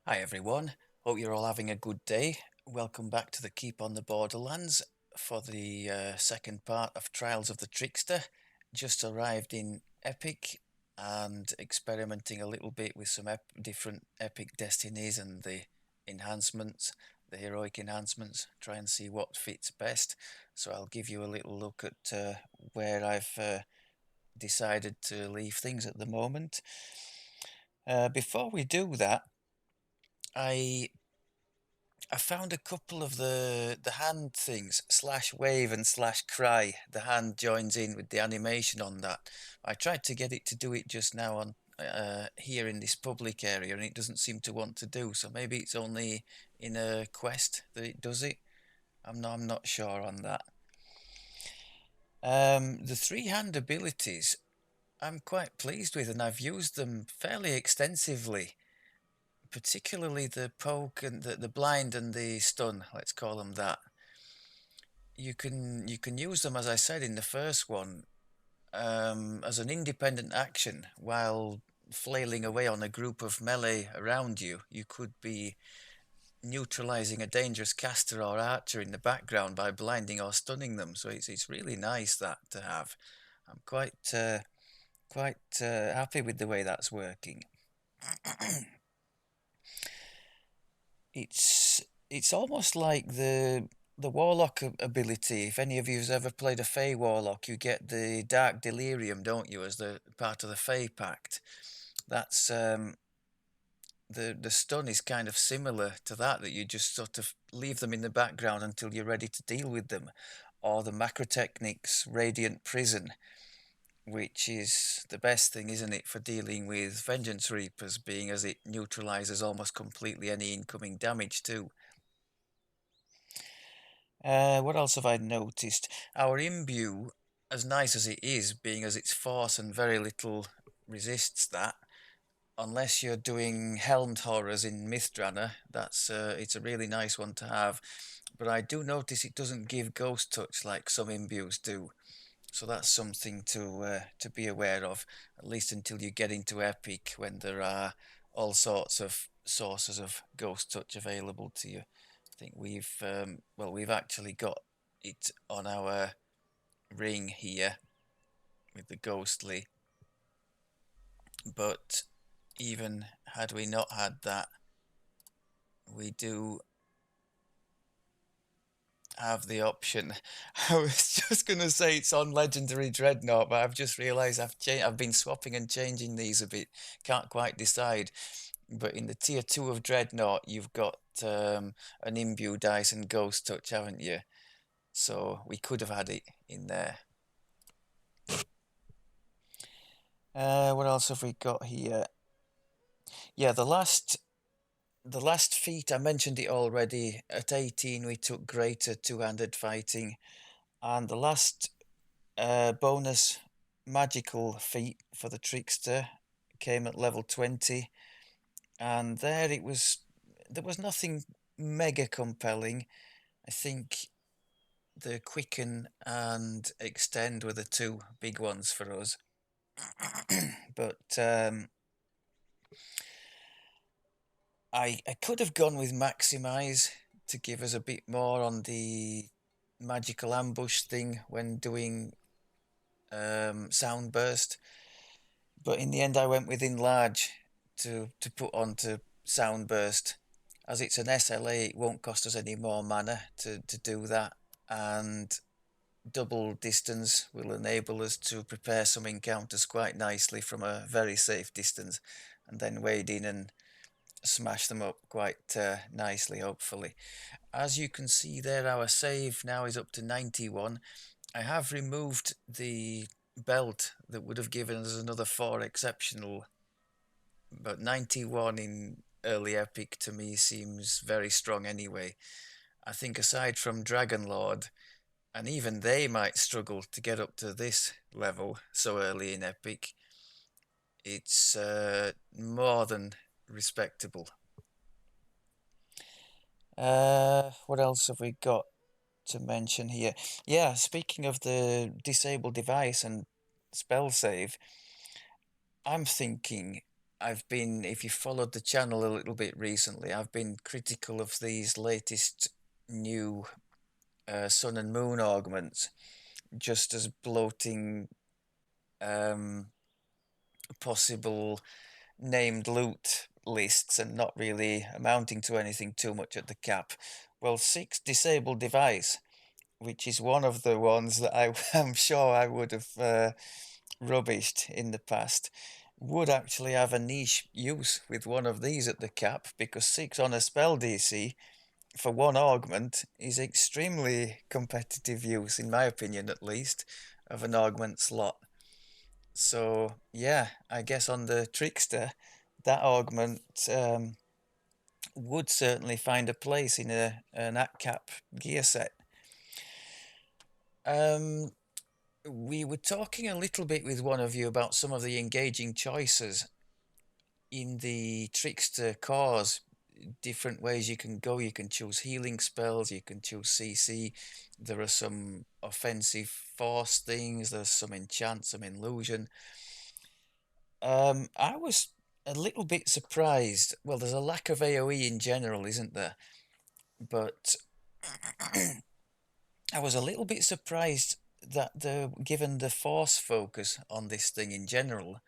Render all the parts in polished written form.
Hi everyone, hope you're all having a good day. Welcome back to the Keep on the Borderlands for the second part of Trials of the Trickster. Just arrived in Epic and experimenting a little bit with some different Epic destinies and the enhancements, the heroic enhancements, try and see what fits best. So I'll give you a little look at where I've decided to leave things at the moment. Before we do that, I I found a couple of the hand things, slash wave and slash cry. The hand joins in with the animation on that. I tried to get it to do it just now on here in this public area, and it doesn't seem to want to do. So maybe it's only in a quest that it does it. I'm not sure on that. The three hand abilities I'm quite pleased with, and I've used them fairly extensively. Particularly the poke and the blind and the stun, let's call them that. You can use them, as I said in the first one, as an independent action while flailing away on a group of melee around you. You could be neutralizing a dangerous caster or archer in the background by blinding or stunning them. So it's really nice that to have. I'm quite happy with the way that's working. It's almost like the Warlock ability. If any of you have ever played a Fey Warlock, you get the Dark Delirium, don't you, as the part of the Fey Pact. That's the stun is kind of similar to that you just sort of leave them in the background until you're ready to deal with them. Or the Macro Techniques Radiant Prison, which is the best thing, isn't it, for dealing with Vengeance Reapers, being as it neutralizes almost completely any incoming damage too. What else have I noticed? Our imbue, as nice as it is, being as its force and very little resists that, unless you're doing helmed horrors in Mythdrana, it's a really nice one to have. But I do notice it doesn't give ghost touch like some imbues do. So that's something to be aware of, at least until you get into Epic, when there are all sorts of sources of ghost touch available to you. I think we've actually got it on our ring here with the ghostly, but even had we not had that, we do have the option. I was just going to say it's on Legendary Dreadnought, but I've just realised I've been swapping and changing these a bit. Can't quite decide. But in the tier 2 of Dreadnought, you've got an Imbue dice and Ghost Touch, haven't you? So we could have had it in there. What else have we got here? Yeah, the last feat, I mentioned it already. At 18, we took greater two-handed fighting. And the last bonus magical feat for the Trickster came at level 20. And there was nothing mega compelling. I think the quicken and extend were the two big ones for us. But I could have gone with maximize to give us a bit more on the magical ambush thing when doing sound burst, but in the end I went with enlarge to put onto sound burst. As it's an SLA, it won't cost us any more mana to do that, and double distance will enable us to prepare some encounters quite nicely from a very safe distance, and then wade in and smash them up quite nicely, hopefully. As you can see there, our save now is up to 91. I have removed the belt that would have given us another 4 exceptional, but 91 in early Epic to me seems very strong anyway. I think aside from Dragon Lord, and even they might struggle to get up to this level so early in Epic, it's more than respectable. What else have we got to mention here? Yeah, speaking of the disable device and spell save, I'm thinking I've been, if you followed the channel a little bit recently, I've been critical of these latest new sun and moon augments, just as bloating um, possible named loot lists and not really amounting to anything too much at the cap. Well, 6 disabled device, which is one of the ones that I am sure I would have rubbished in the past, would actually have a niche use with one of these at the cap, because 6 on a spell DC for one augment is extremely competitive use, in my opinion at least, of an augment slot. So yeah, I guess on the Trickster, that augment would certainly find a place in an at-cap gear set. We were talking a little bit with one of you about some of the engaging choices in the Trickster cores. Different ways you can go. You can choose healing spells, you can choose CC. There are some offensive force things, there's some enchant, some illusion. I was a little bit surprised. Well, there's a lack of AoE in general, isn't there? But I was a little bit surprised that given the force focus on this thing in general,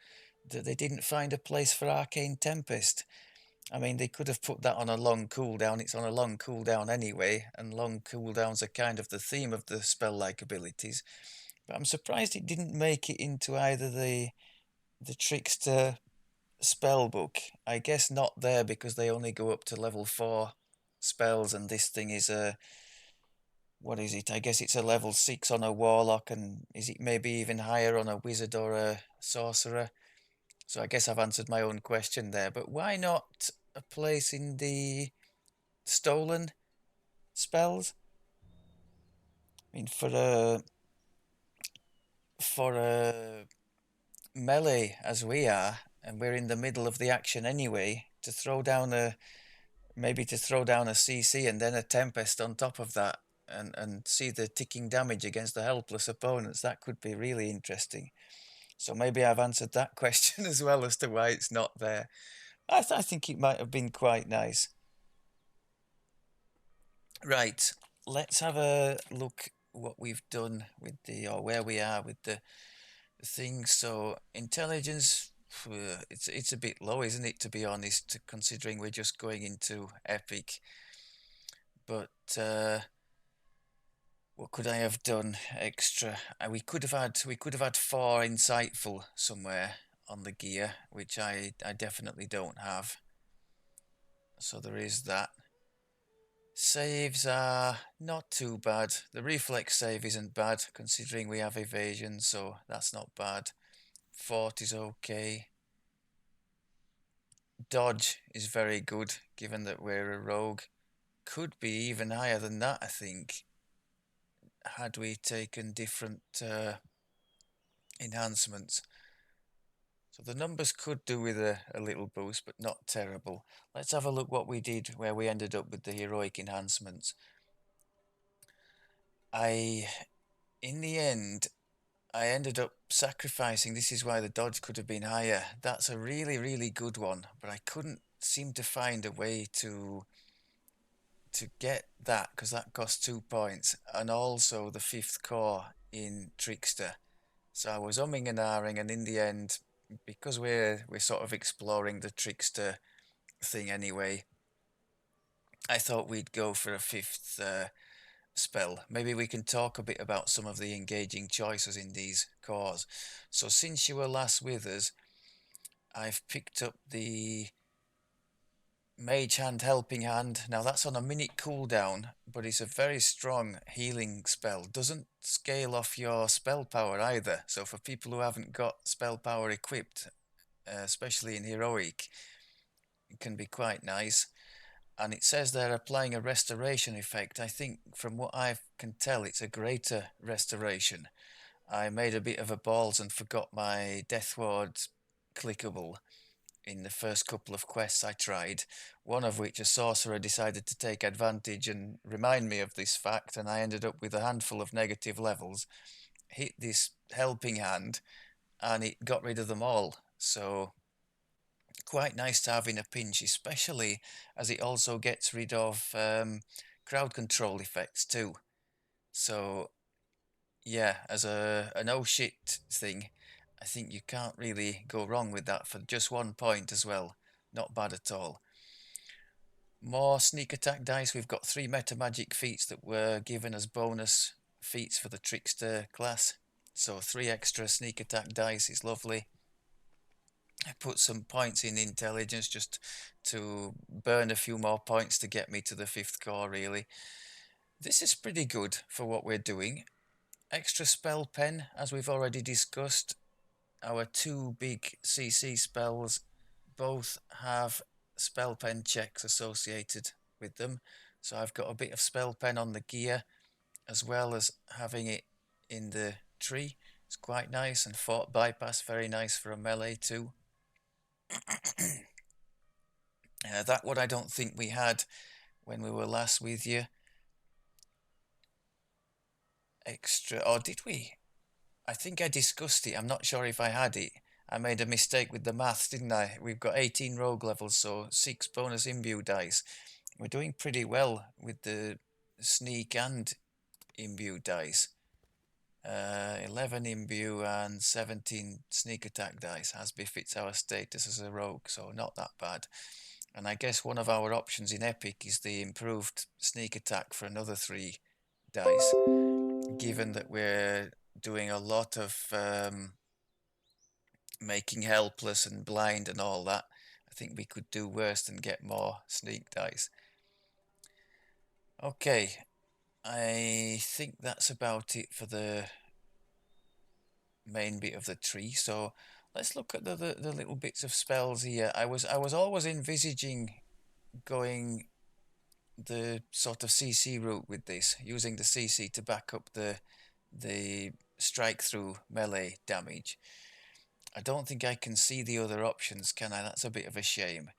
that they didn't find a place for Arcane Tempest. I mean, they could have put that on a long cooldown. It's on a long cooldown anyway, and long cooldowns are kind of the theme of the spell-like abilities. But I'm surprised it didn't make it into either the Trickster spell book. I guess not there because they only go up to level 4 spells, and this thing is a, what is it? I guess it's a level 6 on a warlock, and is it maybe even higher on a wizard or a sorcerer? So I guess I've answered my own question there. But why not a place in the stolen spells? I mean, for a melee as we are, and we're in the middle of the action anyway, to throw down a, maybe to throw down a CC and then a Tempest on top of that, and see the ticking damage against the helpless opponents, that could be really interesting. So maybe I've answered that question as well as to why it's not there. I think it might have been quite nice. Right, let's have a look what we've done with the, or where we are with the things. So intelligence, it's a bit low, isn't it, to be honest, considering we're just going into epic. But what could I have done extra? We could have had 4 insightful somewhere on the gear, which I definitely don't have. So there is that. Saves are not too bad. The reflex save isn't bad considering we have evasion, so that's not bad. Fort is okay. Dodge is very good given that we're a rogue. Could be even higher than that, I think, had we taken different enhancements. So the numbers could do with a little boost, but not terrible. Let's have a look what we did, where we ended up with the heroic enhancements. In the end, I ended up sacrificing. This is why the dodge could have been higher. That's a really, really good one, but I couldn't seem to find a way to get that, because that cost 2 points, and also the 5th core in Trickster. So I was umming and ahhing, and in the end, because we're sort of exploring the Trickster thing anyway, I thought we'd go for a 5th spell. Maybe we can talk a bit about some of the engaging choices in these cores. So since you were last with us, I've picked up the Mage Hand, Helping Hand. Now that's on a minute cooldown, but it's a very strong healing spell. Doesn't scale off your spell power either. So for people who haven't got spell power equipped, especially in Heroic, it can be quite nice. And it says they're applying a restoration effect. I think from what I can tell, it's a greater restoration. I made a bit of a balls and forgot my Death Ward clickable in the first couple of quests I tried, one of which a sorcerer decided to take advantage and remind me of this fact, and I ended up with a handful of negative levels, hit this helping hand, and it got rid of them all. So quite nice to have in a pinch, especially as it also gets rid of crowd control effects too. So yeah, as a no shit thing, I think you can't really go wrong with that for just 1 point as well. Not bad at all. More sneak attack dice. We've got 3 meta magic feats that were given as bonus feats for the Trickster class. So 3 extra sneak attack dice is lovely. I put some points in intelligence just to burn a few more points to get me to the 5th core, really. This is pretty good for what we're doing. Extra spell pen, as we've already discussed. Our 2 big CC spells both have spell pen checks associated with them. So I've got a bit of spell pen on the gear as well as having it in the tree. It's quite nice, and fort bypass, very nice for a melee too. That one I don't think we had when we were last with you. Extra, or did we? I think I discussed it. I'm not sure if I had it. I made a mistake with the maths, didn't I? We've got 18 rogue levels, so 6 bonus imbue dice. We're doing pretty well with the sneak and imbue dice. 11 imbue and 17 sneak attack dice, as befits our status as a rogue, so not that bad. And I guess one of our options in Epic is the improved sneak attack for another 3 dice, given that we're doing a lot of making helpless and blind and all that. I think we could do worse than get more sneak dice. Okay, I think that's about it for the main bit of the tree. So let's look at the little bits of spells here. I was always envisaging going the sort of CC route with this, using the CC to back up the strike through melee damage. I don't think I can see the other options, can I? That's a bit of a shame.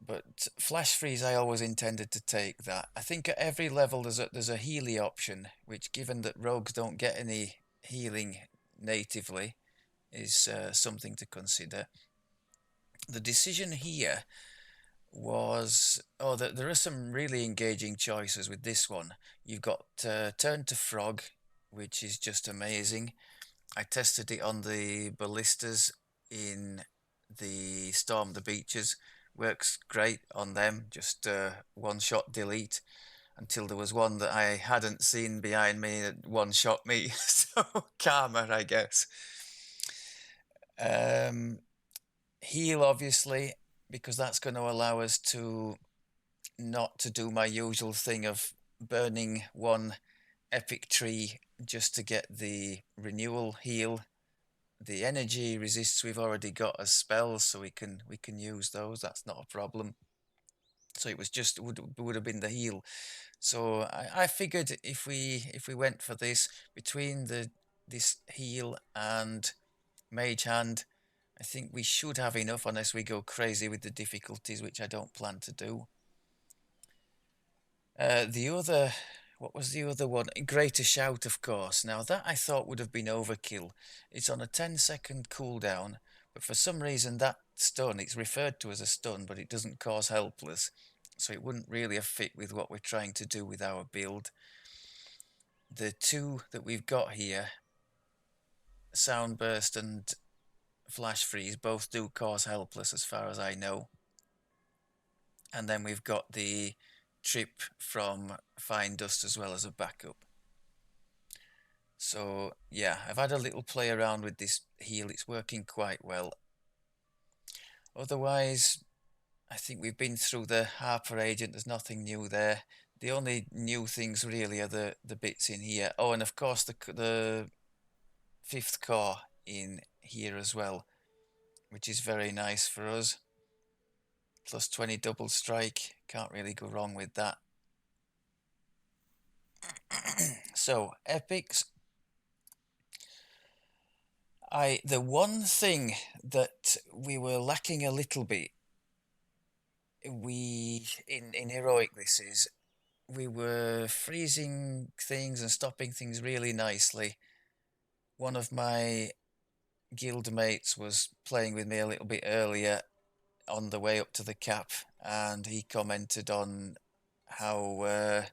But flash freeze, I always intended to take that. I think at every level there's a healy option, which, given that rogues don't get any healing natively, is something to consider. The decision here was, there are some really engaging choices with this one. You've got Turn to Frog, which is just amazing. I tested it on the ballistas in the Storm the Beaches. Works great on them, just one-shot delete, until there was one that I hadn't seen behind me that one-shot me. So karma, I guess. Heal, obviously, because that's going to allow us to not to do my usual thing of burning one epic tree just to get the renewal heal. The energy resists we've already got as spells, so we can use those. That's not a problem. So it was just would have been the heal. So I figured if we went for this, between this heal and mage hand, I think we should have enough, unless we go crazy with the difficulties, which I don't plan to do. The other, what was the other one? Greater Shout, of course. Now that I thought would have been overkill. It's on a 10-second cooldown, but for some reason that stun, it's referred to as a stun, but it doesn't cause helpless. So it wouldn't really have fit with what we're trying to do with our build. The 2 that we've got here, Sound Burst and Flash Freeze, both do cause helpless as far as I know. And then we've got the trip from Fine Dust as well as a backup. So yeah, I've had a little play around with this heal. It's working quite well. Otherwise, I think we've been through the Harper agent. There's nothing new there. The only new things really are the bits in here. Oh, and of course the 5th core in here as well, which is very nice for us. Plus 20 double strike. Can't really go wrong with that. So, epics. The one thing that we were lacking a little bit, in heroic, this is, we were freezing things and stopping things really nicely. One of my guildmates was playing with me a little bit earlier on the way up to the cap, and he commented on how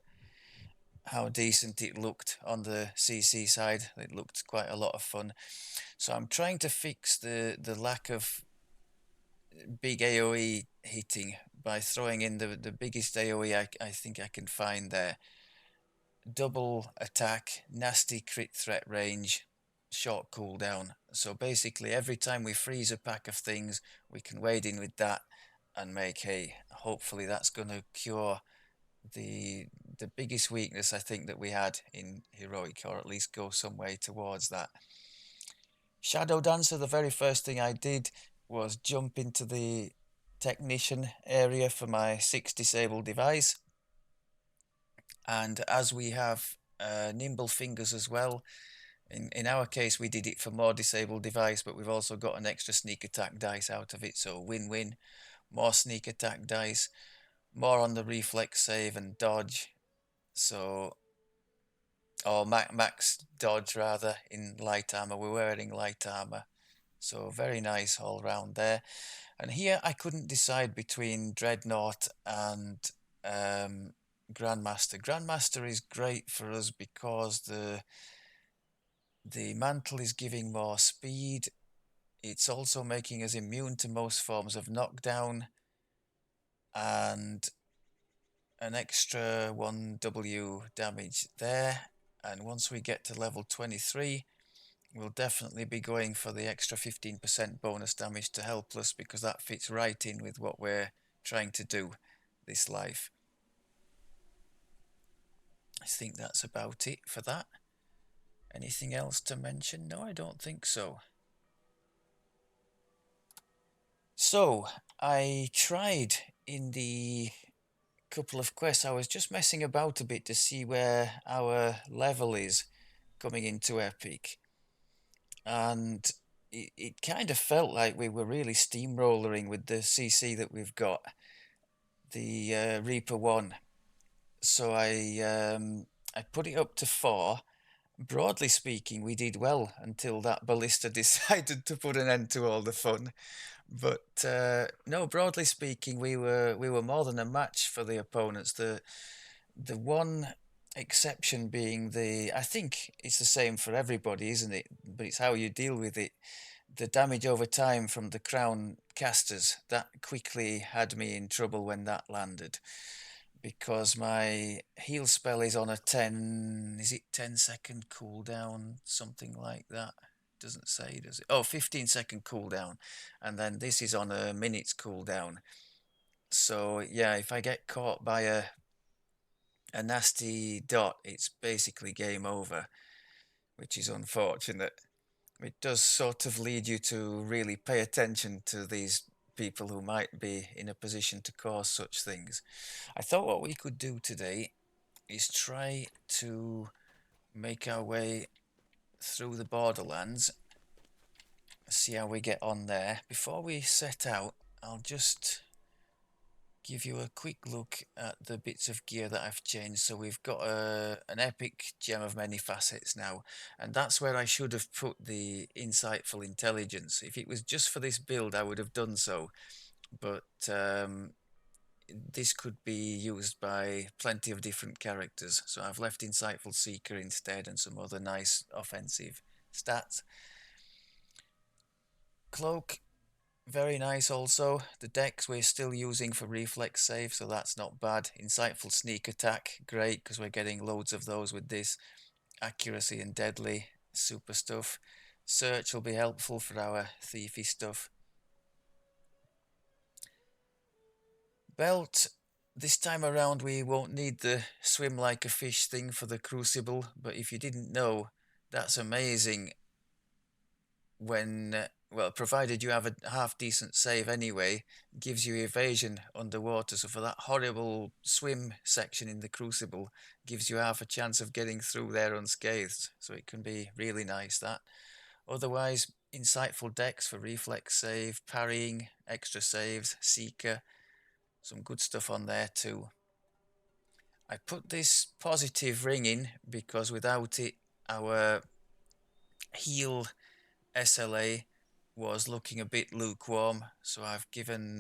how decent it looked on the CC side. It looked quite a lot of fun. So I'm trying to fix the lack of big AoE hitting by throwing in the biggest AoE I think I can find there. Double attack, nasty crit threat range, short cooldown. So basically every time we freeze a pack of things, we can wade in with that and make hay. Hopefully that's going to cure the biggest weakness I think that we had in Heroic, or at least go some way towards that. Shadow Dancer, the very first thing I did was jump into the technician area for my 6 disabled device. And as we have nimble fingers as well, in our case we did it for more disabled device, but we've also got an extra sneak attack dice out of it, so win-win. More sneak attack dice, more on the reflex save and dodge, so or max dodge rather in light armor. We're wearing light armor, so very nice all round there. And here I couldn't decide between Dreadnought and Grandmaster. Grandmaster is great for us because the mantle is giving more speed. It's also making us immune to most forms of knockdown, and an extra 1W damage there. And once we get to level 23, we'll definitely be going for the extra 15% bonus damage to help us, because that fits right in with what we're trying to do this life. I think that's about it for that. Anything else to mention? No, I don't think so. So, I tried in the couple of quests, I was just messing about a bit to see where our level is coming into Epic. And it kind of felt like we were really steamrollering with the CC that we've got, the Reaper 1. So I put it up to 4. Broadly speaking, we did well until that ballista decided to put an end to all the fun. But no, broadly speaking, we were more than a match for the opponents. The one exception being I think it's the same for everybody, isn't it? But it's how you deal with it. The damage over time from the crown casters, that quickly had me in trouble when that landed, because my heal spell is on a 10, is it 10-second cooldown, something like that? Doesn't say, does it? Oh, 15-second cooldown, and then this is on a minute's cooldown. So yeah, if I get caught by a nasty dot, it's basically game over, which is unfortunate. It does sort of lead you to really pay attention to these people who might be in a position to cause such things. I thought what we could do today is try to make our way through the borderlands, see how we get on there. Before we set out, I'll just give you a quick look at the bits of gear that I've changed. So we've got an epic gem of many facets now, and that's where I should have put the insightful intelligence. If it was just for this build, I would have done so, but this could be used by plenty of different characters, so I've left insightful seeker instead and some other nice offensive stats. Cloak, very nice also. The dex we're still using for reflex save, so that's not bad. Insightful sneak attack, great, because we're getting loads of those with this. Accuracy and deadly, super stuff. Search will be helpful for our thiefy stuff. Belt, this time around we won't need the swim like a fish thing for the crucible, but if you didn't know, that's amazing when, well, provided you have a half decent save anyway, gives you evasion underwater. So for that horrible swim section in the crucible, gives you half a chance of getting through there unscathed. So it can be really nice, that. Otherwise, insightful dex for reflex save, parrying, extra saves, seeker, some good stuff on there too. I put this positive ring in because without it, our heal SLA was looking a bit lukewarm, so I've given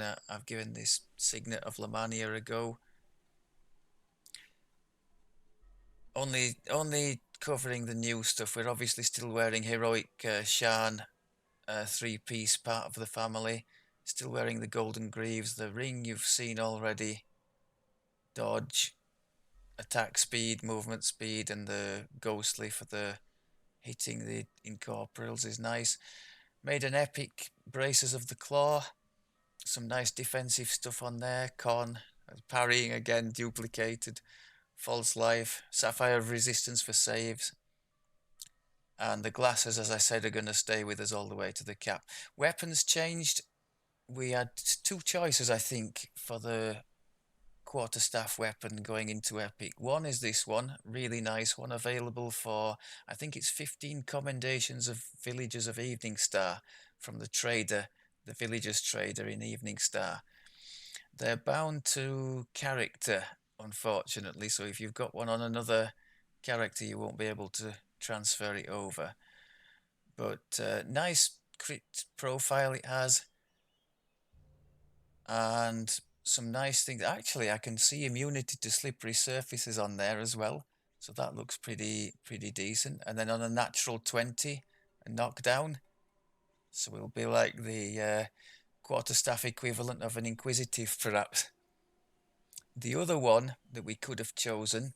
this Signet of Lamania a go. Only covering the new stuff. We're obviously still wearing Heroic Shan, 3-piece part of the family. Still wearing the Golden Greaves. The ring you've seen already. Dodge, attack speed, movement speed, and the Ghostly for the hitting the incorporeals is nice. Made an epic Braces of the Claw. Some nice defensive stuff on there. Con, parrying again, duplicated. False Life, Sapphire of Resistance for saves. And the glasses, as I said, are going to stay with us all the way to the cap. Weapons changed. We had two choices, I think, for the quarterstaff weapon going into Epic. One is this one, really nice one, available for, I think it's 15 commendations of Villagers of Evening Star from the trader, the Villagers trader in Evening Star. They're bound to character, unfortunately, so if you've got one on another character, you won't be able to transfer it over. But nice crit profile it has, and some nice things. Actually, I can see immunity to slippery surfaces on there as well, so that looks pretty decent. And then on a natural 20, a knockdown, so we'll be like the quarterstaff equivalent of an Inquisitive, perhaps. The other one that we could have chosen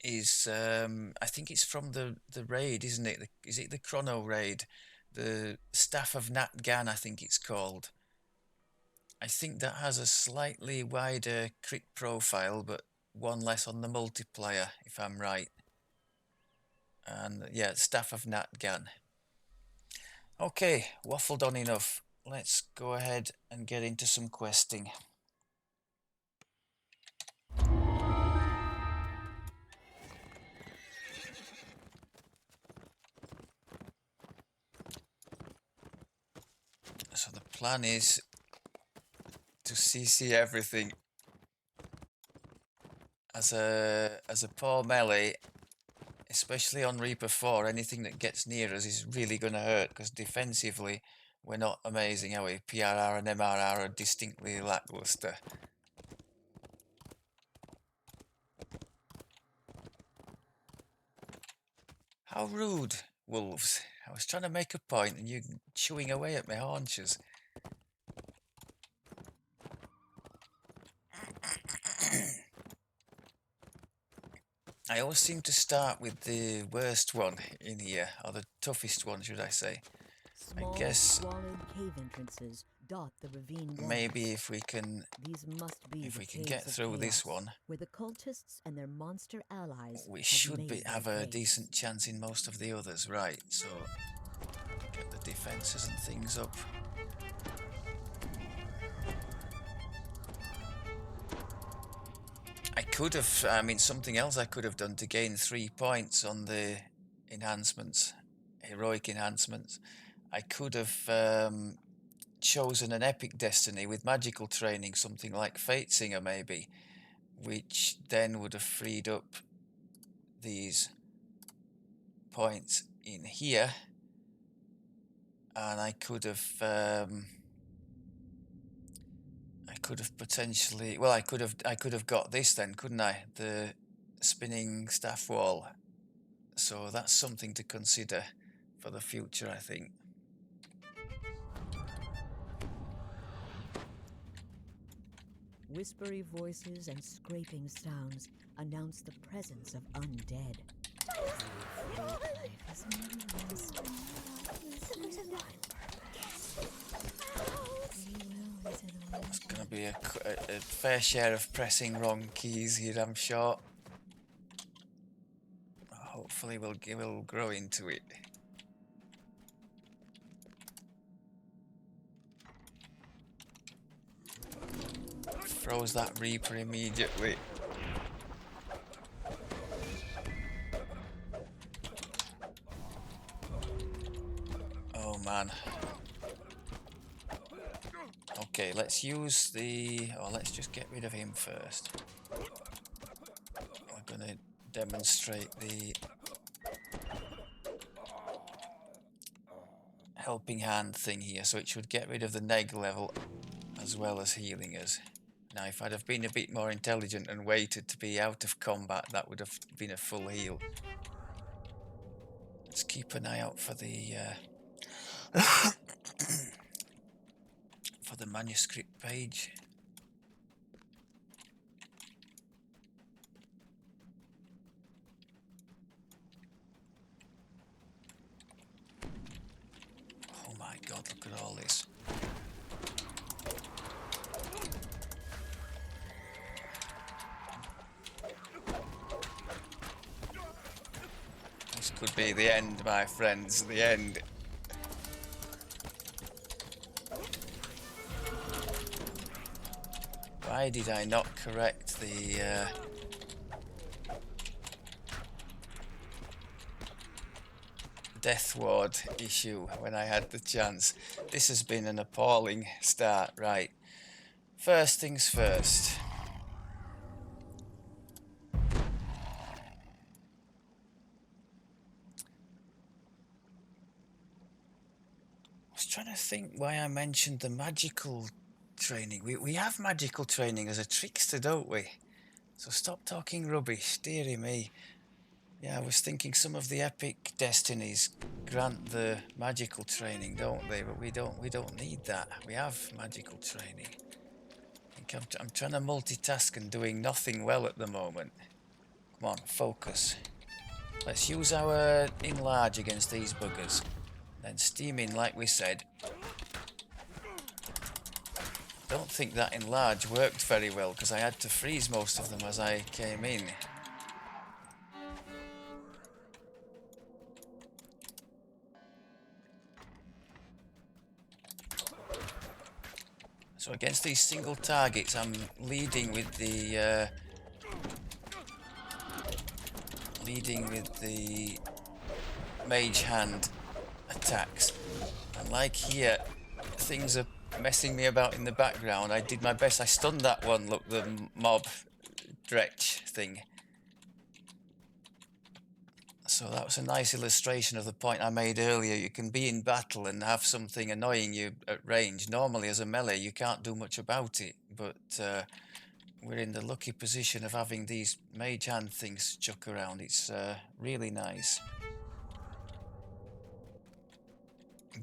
is, I think it's from the raid, isn't it? Is it the Chrono raid? The Staff of Nat Gan, I think it's called. I think that has a slightly wider crit profile, but one less on the multiplier, if I'm right. And yeah, Staff of Nat Gan. Okay, waffled on enough. Let's go ahead and get into some questing. So the plan is to CC everything. As a poor melee, especially on Reaper 4, anything that gets near us is really going to hurt, because defensively we're not amazing, are we? PRR and MRR are distinctly lackluster. How rude, wolves. I was trying to make a point and you're chewing away at my haunches. I always seem to start with the worst one in here, or the toughest one, should I say. Small, I guess squalid cave entrances dot the ravine walls. maybe if we can get through this one, where the cultists and their monster allies we should have a decent chance in most of the others, right? So get the defenses and things up. I could have, I mean, something else I could have done to gain 3 points on the enhancements, heroic enhancements. I could have chosen an epic destiny with magical training, something like Fate Singer maybe, which then would have freed up these points in here, and I could have potentially, well, I could have got this then, couldn't I? The spinning staff wall. So that's something to consider for the future, I think. Whispery voices and scraping sounds announce the presence of undead. It's going to be a fair share of pressing wrong keys here, I'm sure. Hopefully we'll grow into it. Froze that Reaper immediately. Oh man. Okay, let's use the... oh, let's just get rid of him first. We're going to demonstrate the helping hand thing here, so it should get rid of the neg level as well as healing us. Now, if I'd have been a bit more intelligent and waited to be out of combat, that would have been a full heal. Let's keep an eye out for the for the manuscript page. Oh my god, look at all this. This could be the end, my friends, the end. Why did I not correct the death ward issue when I had the chance? This has been an appalling start. Right, first things first. I was trying to think why I mentioned the magical training. We have magical training as a trickster, don't we? So stop talking rubbish, dearie me. Yeah, I was thinking some of the epic destinies grant the magical training, don't they? But we don't need that. We have magical training. I think I'm trying to multitask and doing nothing well at the moment. Come on, focus. Let's use our enlarge against these buggers. Then steam in like we said. Don't think that enlarge worked very well because I had to freeze most of them as I came in. So against these single targets, I'm leading with the mage hand attacks, and like here, things are messing me about in the background. I did my best. I stunned that one. Look, the mob dretch thing. So that was a nice illustration of the point I made earlier. You can be in battle and have something annoying you at range. Normally, as a melee, you can't do much about it, but we're in the lucky position of having these mage hand things chuck around. It's really nice.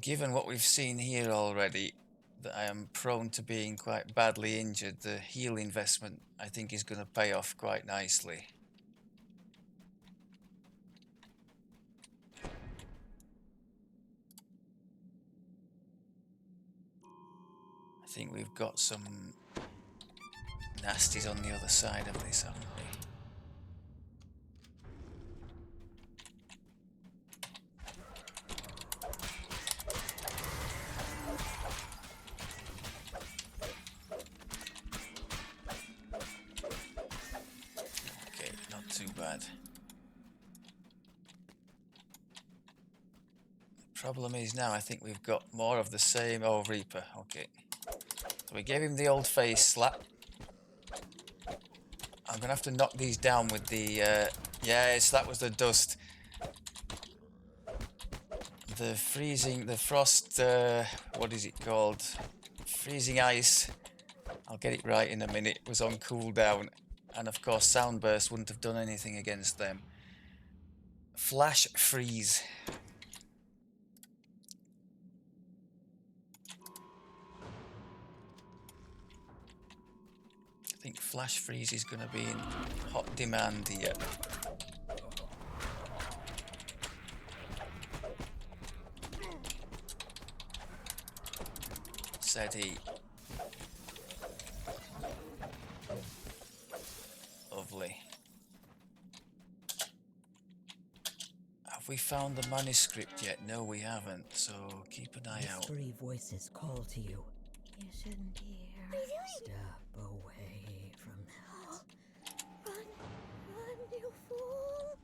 Given what we've seen here already, that I am prone to being quite badly injured, the heal investment I think is going to pay off quite nicely. I think we've got some nasties on the other side of this, haven't we? Okay, not too bad. The problem is now I think we've got more of the same. Oh, Reaper, okay. So we gave him the old face slap. I'm going to have to knock these down with the... yes, that was the dust. The freezing... the frost... what is it called? Freezing ice. I'll get it right in a minute. It was on cooldown. And of course, sound burst wouldn't have done anything against them. Flash freeze. I think flash freeze is going to be in hot demand here. Said he. Lovely. Have we found the manuscript yet? No, we haven't, so keep an eye out. Mystery voices call to you. You shouldn't hear. Step away from that. Run, run, you fool!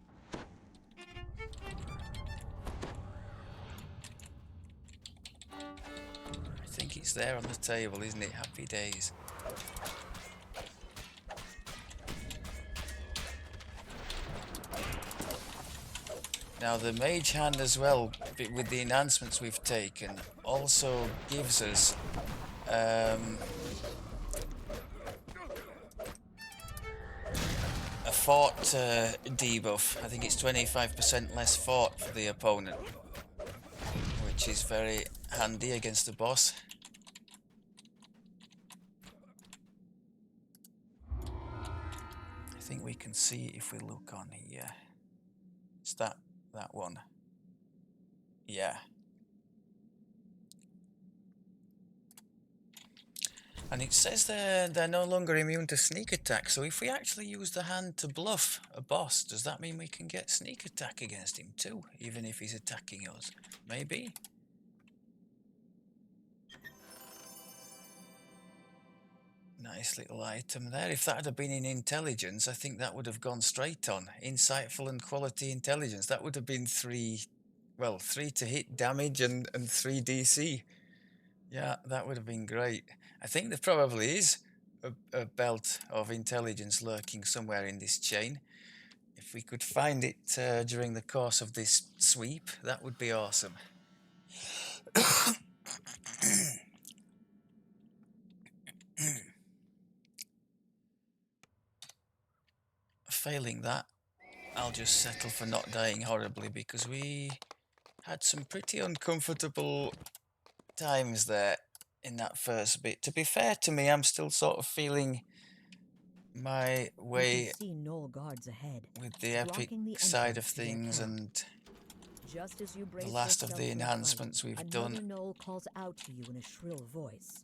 I think it's there on the table, isn't it? Happy days. Now the mage hand as well, with the enhancements we've taken, also gives us a fort debuff. I think it's 25% less fort for the opponent, which is very handy against the boss. I think we can see if we look on here. It's that one. Yeah. And it says they're no longer immune to sneak attack, so if we actually use the hand to bluff a boss, does that mean we can get sneak attack against him too, even if he's attacking us? Maybe? Nice little item there. If that had been in intelligence, I think that would have gone straight on. Insightful and quality intelligence. That would have been 3 to hit damage and 3 DC. Yeah, that would have been great. I think there probably is a belt of intelligence lurking somewhere in this chain. If we could find it during the course of this sweep, that would be awesome. Failing that, I'll just settle for not dying horribly, because we had some pretty uncomfortable times there in that first bit. To be fair to me, I'm still sort of feeling my way see Knoll guards ahead, with the epic the side of entrance to their things camp. and Just as you the last of the enhancements we've another done. Knoll calls out to you in a shrill voice.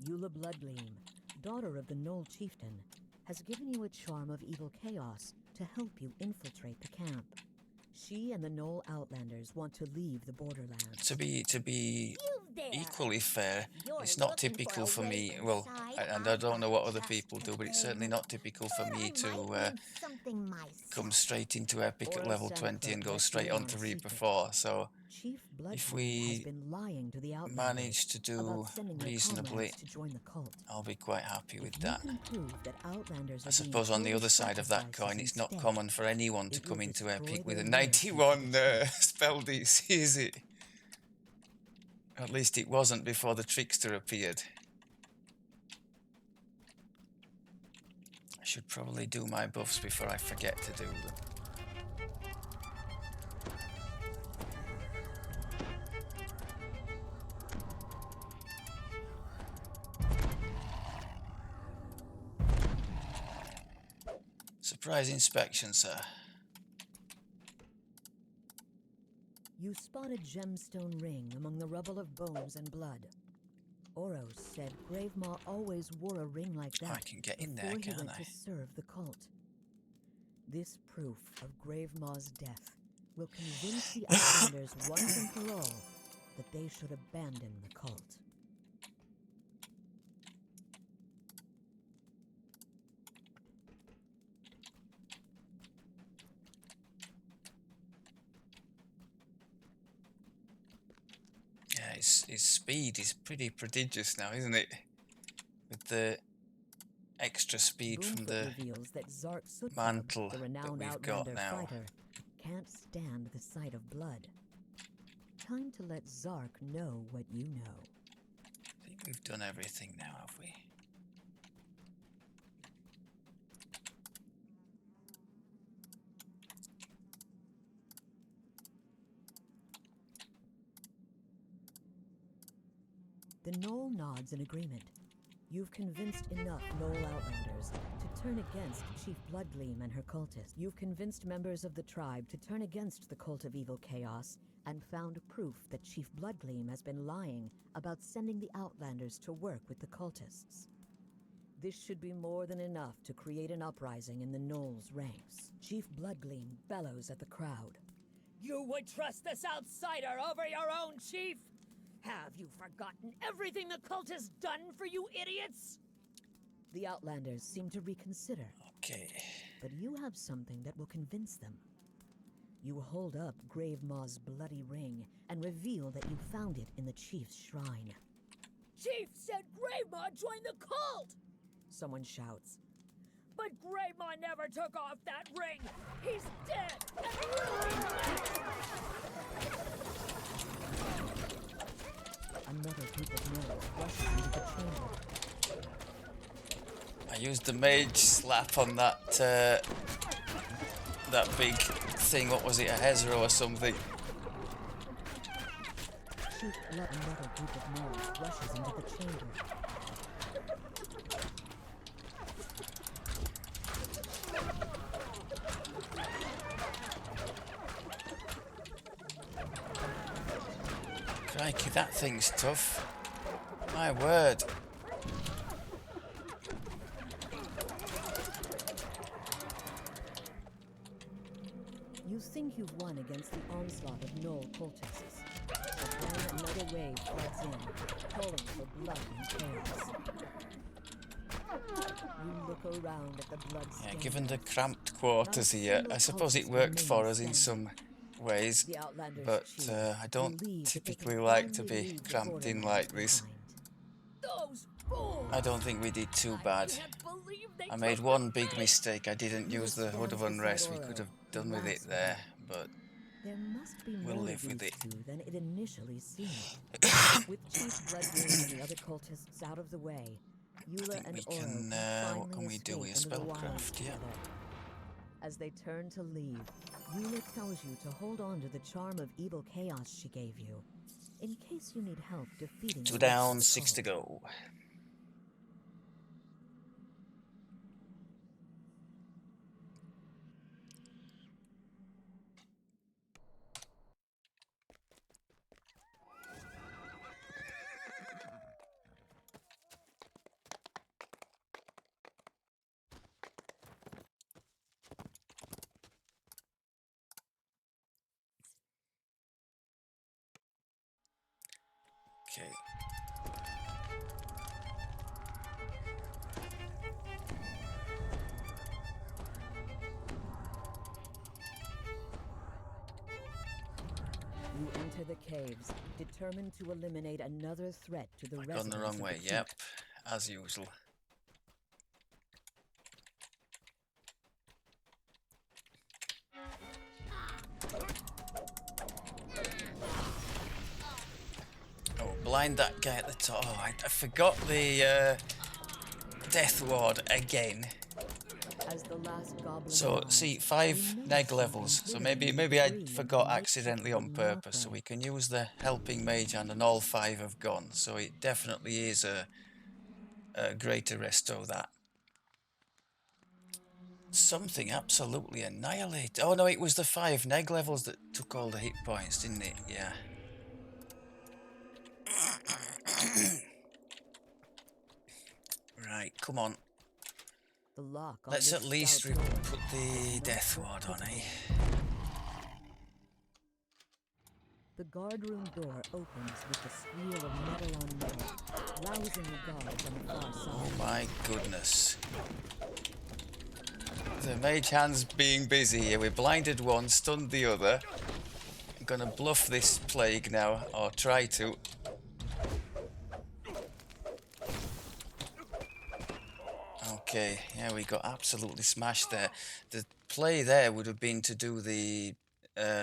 Eula Bloodgleam, daughter of the Knoll chieftain, has given you a charm of evil chaos to help you infiltrate the camp. She and the Knoll Outlanders want to leave the borderlands. To be equally fair, it's not typical for me. Well, and I don't know what other people do, but it's certainly not typical for me to come straight into epic at level 20 and go straight on to Reaper 4. So if we manage to do reasonably, I'll be quite happy with that. I suppose on the other side of that coin, it's not common for anyone to come into epic with a 91 spell DC, is it? At least it wasn't before the Trickster appeared. I should probably do my buffs before I forget to do them. Surprise inspection, sir. You spot a gemstone ring among the rubble of bones and blood. Oros said Gravemaw always wore a ring like that I can get in there, before he can't went I? to serve the cult. This proof of Gravemaw's death will convince the Outlanders once and for all that they should abandon the cult. Yeah, his speed is pretty prodigious now, isn't it? With the extra speed from the mantle that we've got now. Can't stand the sight of blood. Time to let Zark know what you know. I think we've done everything now, have we? The Knoll nods in agreement. You've convinced enough Knoll Outlanders to turn against Chief Bloodgleam and her cultists. You've convinced members of the tribe to turn against the Cult of Evil Chaos and found proof that Chief Bloodgleam has been lying about sending the Outlanders to work with the cultists. This should be more than enough to create an uprising in the Knoll's ranks. Chief Bloodgleam bellows at the crowd. You would trust this outsider over your own chief? Have you forgotten everything the cult has done for you idiots? The Outlanders seem to reconsider. Okay. But you have something that will convince them. You hold up Gravemaw's bloody ring and reveal that you found it in the chief's shrine. Chief said Gravemaw joined the cult! Someone shouts. But But Greymon never took off that ring! He's dead! And will be next! Another group of gnolls rushes into the chamber. I used the mage slap on that that big thing. What was it, a Hezro or something? Another group of gnolls rushes into the chamber. Crikey, that thing's tough. My word. You think you've won against the onslaught of gnoll cultists. But then another wave floods in, calling for blood and chaos. You look around at the blood. Yeah, given the cramped quarters here, I suppose it worked for us in some ways, but I don't typically like to be cramped in like this. Those fools! I don't think we did too bad. Can't believe they I made took one the big ring. mistake. I didn't use the Hood of Unrest. We could have done with it there, but There must be we'll more live of with these it. two than it initially seemed. With Chief Bloodgreen and the other cultists out of the way, Eula think and we Oro can, finally what can we do? escape We into the wilds spellcraft, yeah. together. As they turn to leave, Eula tells you to hold on to the charm of evil chaos she gave you, in case you need help defeating 2 the down, rest of the 6 to cult. go. Okay. You enter the caves, determined to eliminate another threat to the I've residents gone the wrong of way, the keep. yep, as usual. Oh, blind that guy at the top. Oh, I forgot the Death Ward again. As the last goblin So, arrives, see, 5 you notice neg something levels. So glittering in the maybe I debris in forgot the accidentally on makeshift purpose. So walkway. we can use the Helping Mage hand and all 5 have gone. So it definitely is a greater resto, that. Something absolutely annihilate. Oh no, it was the 5 neg levels that took all the hit points, didn't it? Yeah. Right, come on. The lock on Let's this at least stout door put the is not Death yet Ward on, eh? pickable. The guard room door opens with the squeal of metal on metal, rousing the guards on the far Oh side. my goodness. The mage hand's being busy here. We blinded one, stunned the other. I'm gonna bluff this plague now, or try to. Okay, yeah, we got absolutely smashed there. The play there would have been to do the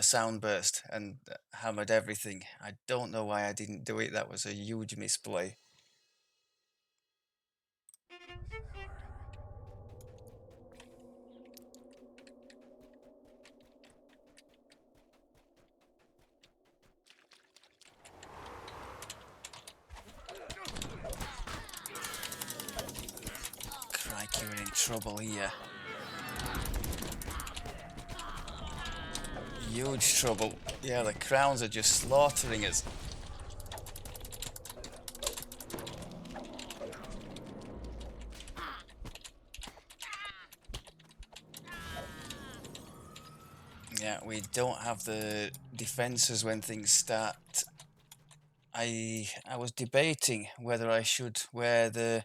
sound burst and hammered everything. I don't know why I didn't do it. That was a huge misplay. Crikey, we're in trouble here. Huge trouble. Yeah, the crowns are just slaughtering us. Yeah, we don't have the defenses when things start. I was debating whether I should wear the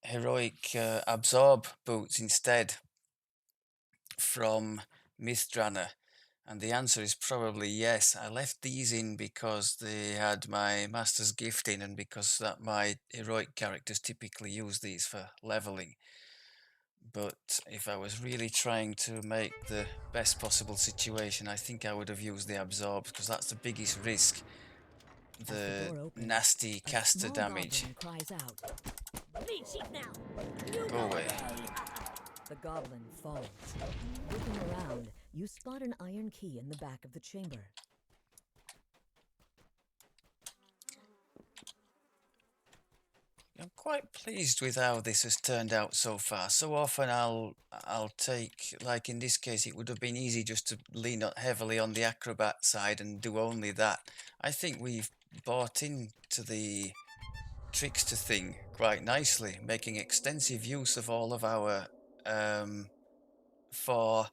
heroic absorb boots instead from Mithranor, and the answer is probably yes. I left these in because they had my master's gift in, and because that my heroic characters typically use these for leveling. But if I was really trying to make the best possible situation, I think I would have used the absorb, because that's the biggest risk. As the The door opens, nasty a caster small damage. goblin cries out. Lead sheep now! You Go away. The goblin falls. Looking around, you spot an iron key in the back of the chamber. I'm quite pleased with how this has turned out so far. So often I'll take, like in this case, it would have been easy just to lean heavily on the acrobat side and do only that. I think we've bought into the Trickster thing quite nicely, making extensive use of all of our 4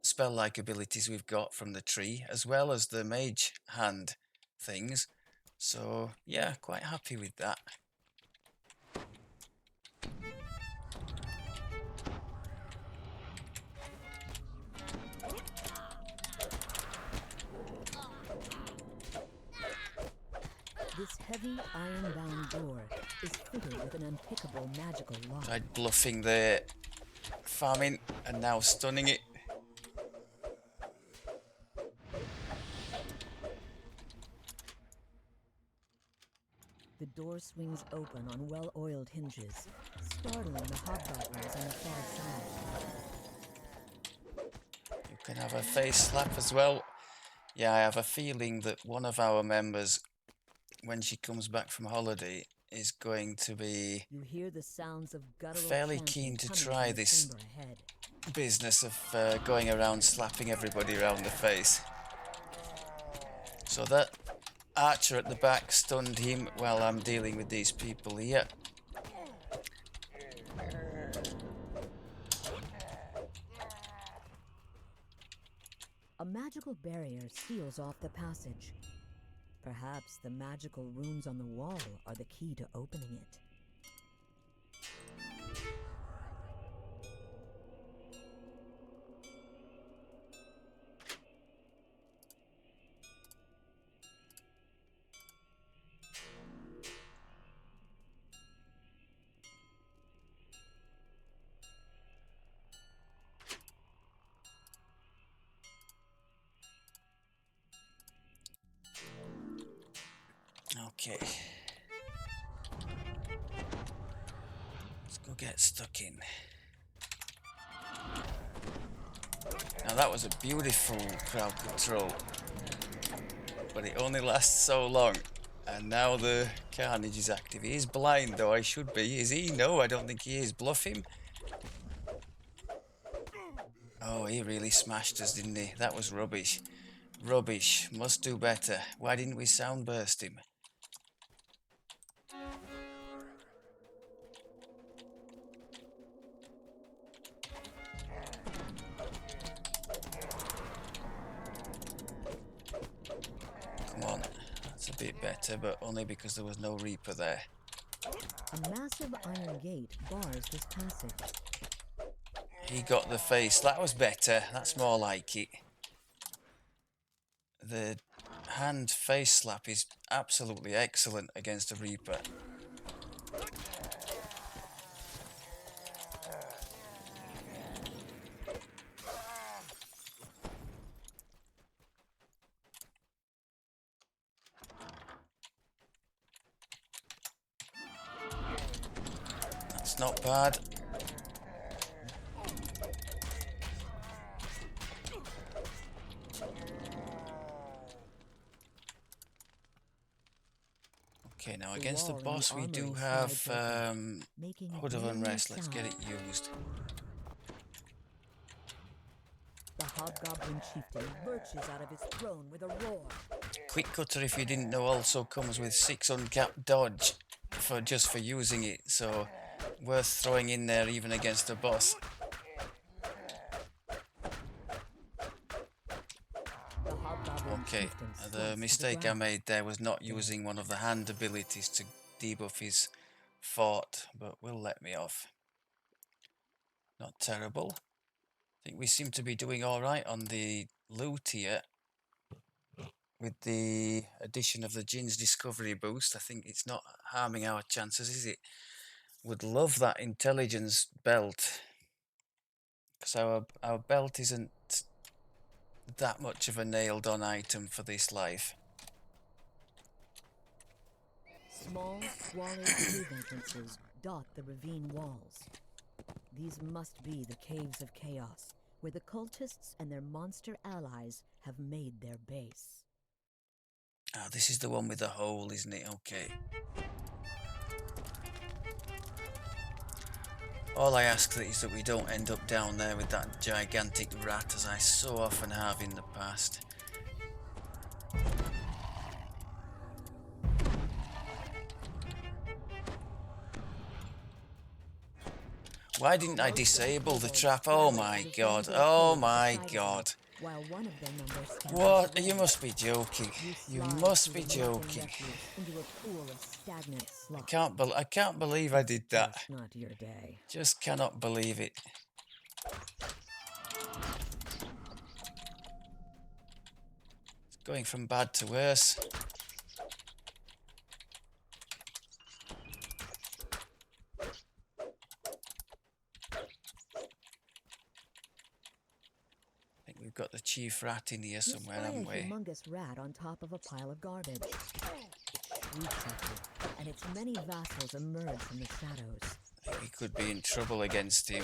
spell-like abilities we've got from the tree, as well as the mage hand things. So yeah, quite happy with that. This heavy iron-bound door is fitted with an unpickable magical lock. Tried bluffing the famine and now stunning it. The door swings open on well-oiled hinges, startling the hobgoblins on the far side. You can have a face slap as well. Yeah, I have a feeling that one of our members, when she comes back from holiday, is going to be You hear the sounds of guttural fairly chanting keen to coming try from the this chamber ahead. business of going around slapping everybody around the face. So that archer at the back stunned him while I'm dealing with these people here. A magical barrier seals off the passage. Perhaps the magical runes on the wall are the key to opening it. Okay. Let's go get stuck in. Now that was a beautiful crowd control, but it only lasts so long. And now the carnage is active. He is blind though, I should be. Is he? No, I don't think he is. Bluff him. Oh, he really smashed us, didn't he? That was rubbish. Rubbish. Must do better. Why didn't we soundburst him? Come on. That's a bit better, but only because there was no Reaper there. A massive iron gate bars this passage. He got the face. That was better. That's more like it. The hand face slap is absolutely excellent against a Reaper. That's not bad. Okay, now against the wall and the boss we do armory have slides open, making a Hood of eerie Unrest. Let's get it sound. used. The hobgoblin chieftain lurches out of his throne with a roar. Quick Cutter, if you didn't know, also comes with 6 uncapped dodge just for using it, so worth throwing in there even against a boss. The hobgoblin Okay, chieftain the slumps to mistake I ground. made there was not using one of the hand abilities to debuff his fort, but will let me off. Not terrible. I think we seem to be doing alright on the loot here. With the addition of the Jin's discovery boost, I think it's not harming our chances, is it? Would love that intelligence belt. because our belt isn't that much of a nailed on item for this life. Small, squalid cave entrances dot the ravine walls. These must be the Caves of Chaos, where the cultists and their monster allies have made their base. Ah, this is the one with the hole, isn't it? Okay. All I ask is that we don't end up down there with that gigantic rat, as I so often have in the past. Why didn't I disable the trap? Oh my god. Oh my god. While one of their numbers stands What? alone. You must be joking. You slide must through be the melting joking. refuse into a pool of stagnant slop. I can't believe I did that. Just not your day. Just cannot believe it. It's going from bad to worse. I think we've got the chief rat in here You somewhere, spy haven't a we? humongous rat on top of a pile of garbage. It shrieks at you, and its many vassals emerge from the shadows. I think we could be in trouble against him.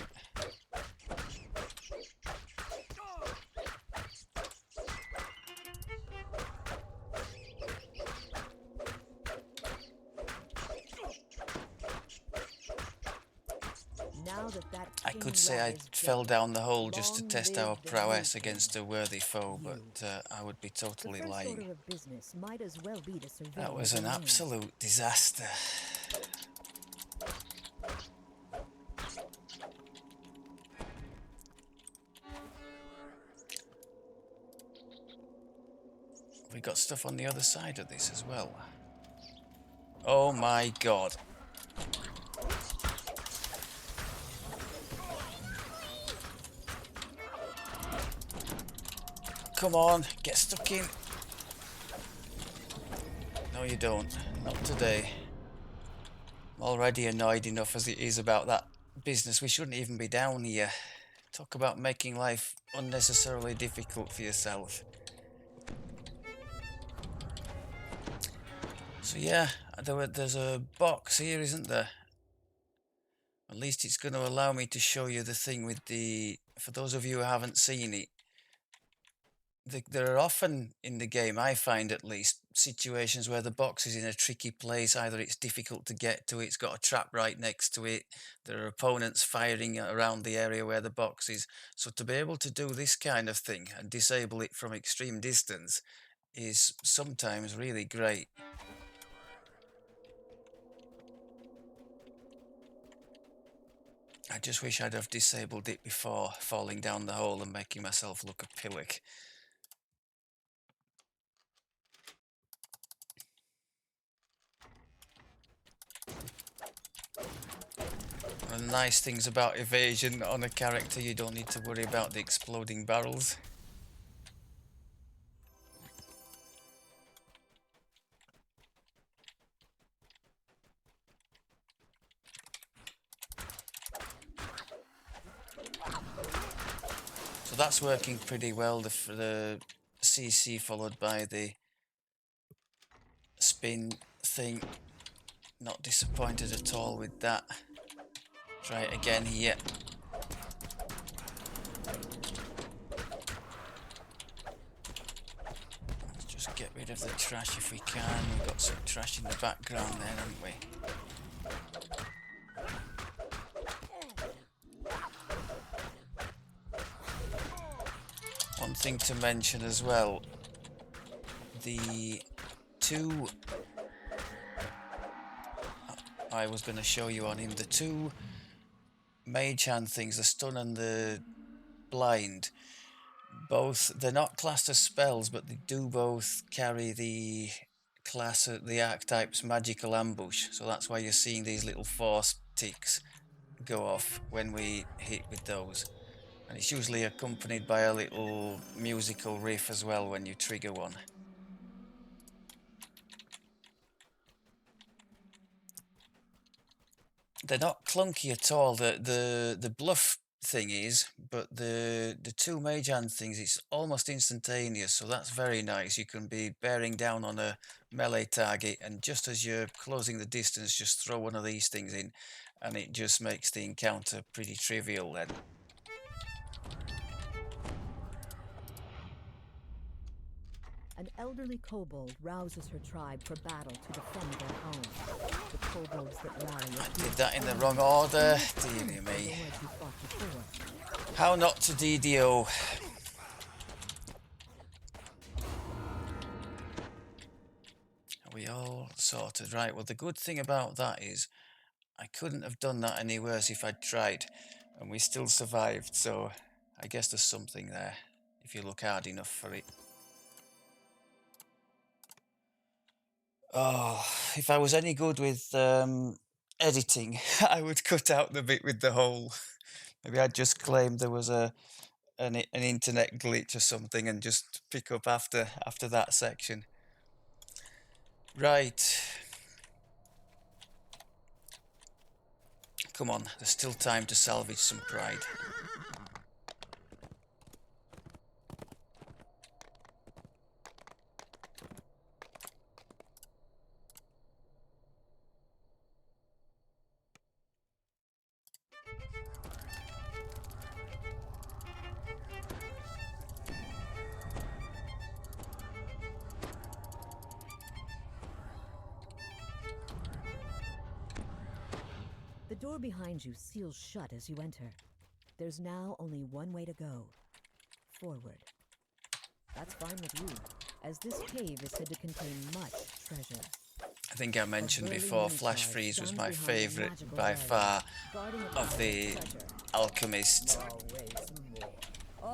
Now that I king could say rat I is fell dead, down the hole just to long test our live the prowess new against king. a worthy foe, You. but I would be The totally first lying. order of business might as well be to survey That was the an domains. absolute disaster. We got stuff on the other side of this as well. Oh my god. Come on, get stuck in. No, you don't. Not today. I'm already annoyed enough as it is about that business. We shouldn't even be down here. Talk about making life unnecessarily difficult for yourself. So yeah, there's a box here, isn't there? At least it's going to allow me to show you the thing with the... For those of you who haven't seen it, there are often in the game, I find at least, situations where the box is in a tricky place. Either it's difficult to get to, it's got a trap right next to it, there are opponents firing around the area where the box is. So to be able to do this kind of thing and disable it from extreme distance is sometimes really great. I just wish I'd have disabled it before falling down the hole and making myself look a pillock. One of the nice things about evasion on a character, you don't need to worry about the exploding barrels. So that's working pretty well, the CC followed by the spin thing. Not disappointed at all with that. Try it again here. Let's just get rid of the trash if we can. We've got some trash in the background there, haven't we? One thing to mention as well, the two... I was going to show you on him, the two mage hand things, the stun and the blind, both, they're not classed as spells, but they do both carry the class, the archetype's magical ambush, so that's why you're seeing these little force ticks go off when we hit with those. And it's usually accompanied by a little musical riff as well when you trigger one. They're not clunky at all. The bluff thingies, but the two mage hand things, it's almost instantaneous, so that's very nice. You can be bearing down on a melee target, and just as you're closing the distance, just throw one of these things in, and it just makes the encounter pretty trivial then. An elderly kobold rouses her tribe for battle to defend their home. The kobolds that rally I did that in the wrong order, dear me. How not to DDO? Are we all sorted? Right, well the good thing about that is I couldn't have done that any worse if I'd tried, and we still survived, so I guess there's something there, if you look hard enough for it. Oh, if I was any good with editing, I would cut out the bit with the hole. Maybe I'd just claim there was an internet glitch or something and just pick up after that section. Right. Come on, there's still time to salvage some pride. The door behind you seals shut as you enter. There's now only one way to go. Forward. That's fine with you, as this cave is said to contain much treasure. I think I mentioned before, Flash Freeze was my favourite by far of the alchemist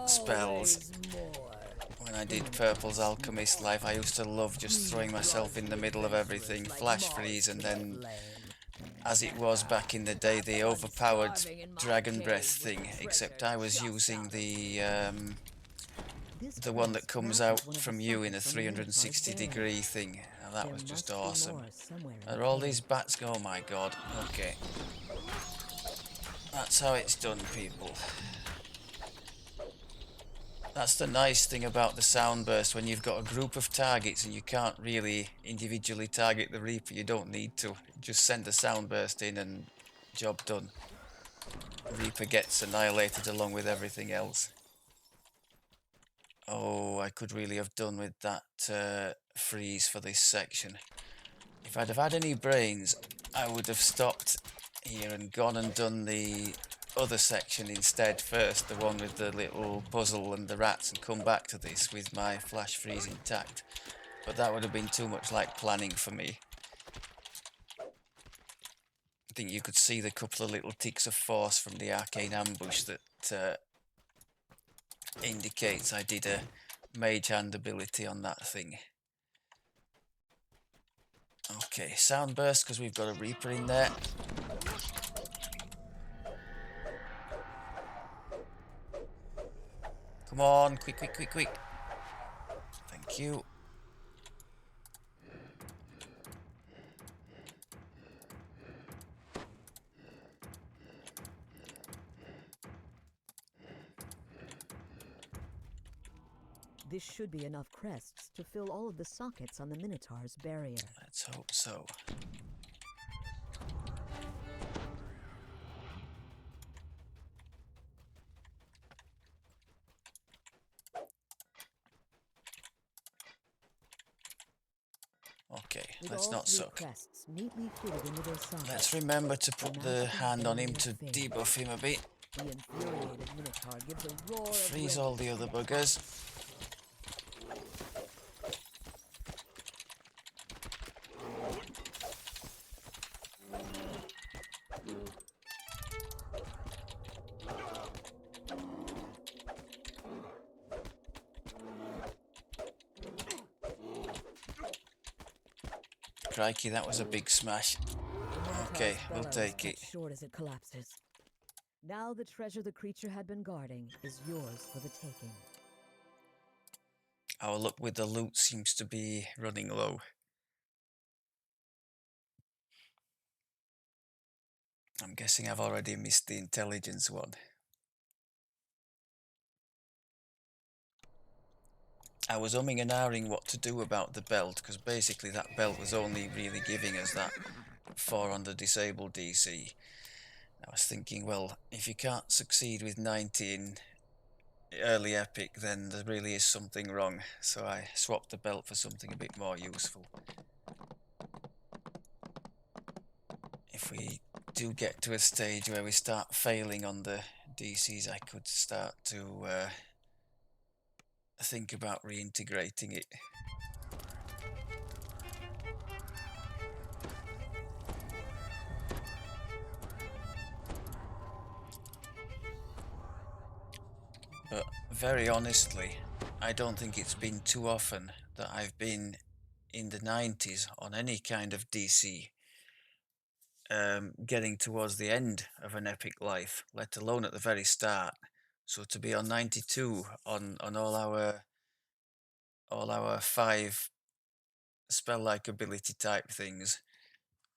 spells. When I did Purple's Alchemist Life, I used to love just throwing myself in the middle of everything, Flash Freeze, and then, as it was back in the day, the overpowered Dragon Breath thing, except I was using the one that comes out from you in a 360-degree thing. Now, that was just awesome. Are all these bats? Oh my god. Okay. That's how it's done, people. That's the nice thing about the sound burst. When you've got a group of targets and you can't really individually target the Reaper, you don't need to. Just send a sound burst in and job done. Reaper gets annihilated along with everything else. Oh, I could really have done with that freeze for this section. If I'd have had any brains, I would have stopped here and gone and done the other section instead first, the one with the little puzzle and the rats, and come back to this with my flash freeze intact. But that would have been too much like planning for me. I think you could see the couple of little ticks of force from the arcane ambush that indicates I did a mage hand ability on that thing. Okay, sound burst because we've got a Reaper in there. Come on, quick, quick, quick, quick. Thank you. This should be enough crests to fill all of the sockets on the Minotaur's barrier. Let's hope so. Okay, let's not suck. Let's remember to put the hand on him to debuff him a bit. Freeze all the other buggers. Crikey, that was a big smash. Okay, we'll take it. Short as it collapses. Now the treasure the creature had been guarding is yours for the taking. Our luck with the loot seems to be running low. I'm guessing I've already missed the intelligence one. I was umming and ahhing what to do about the belt, because basically that belt was only really giving us that 4 on the disabled DC. I was thinking, well, if you can't succeed with 90 in early epic, then there really is something wrong. So I swapped the belt for something a bit more useful. If we do get to a stage where we start failing on the DCs, I could start to think about reintegrating it. But very honestly, I don't think it's been too often that I've been in the 90s on any kind of DC, getting towards the end of an epic life, let alone at the very start. So to be on 92 on all our 5 spell-like ability type things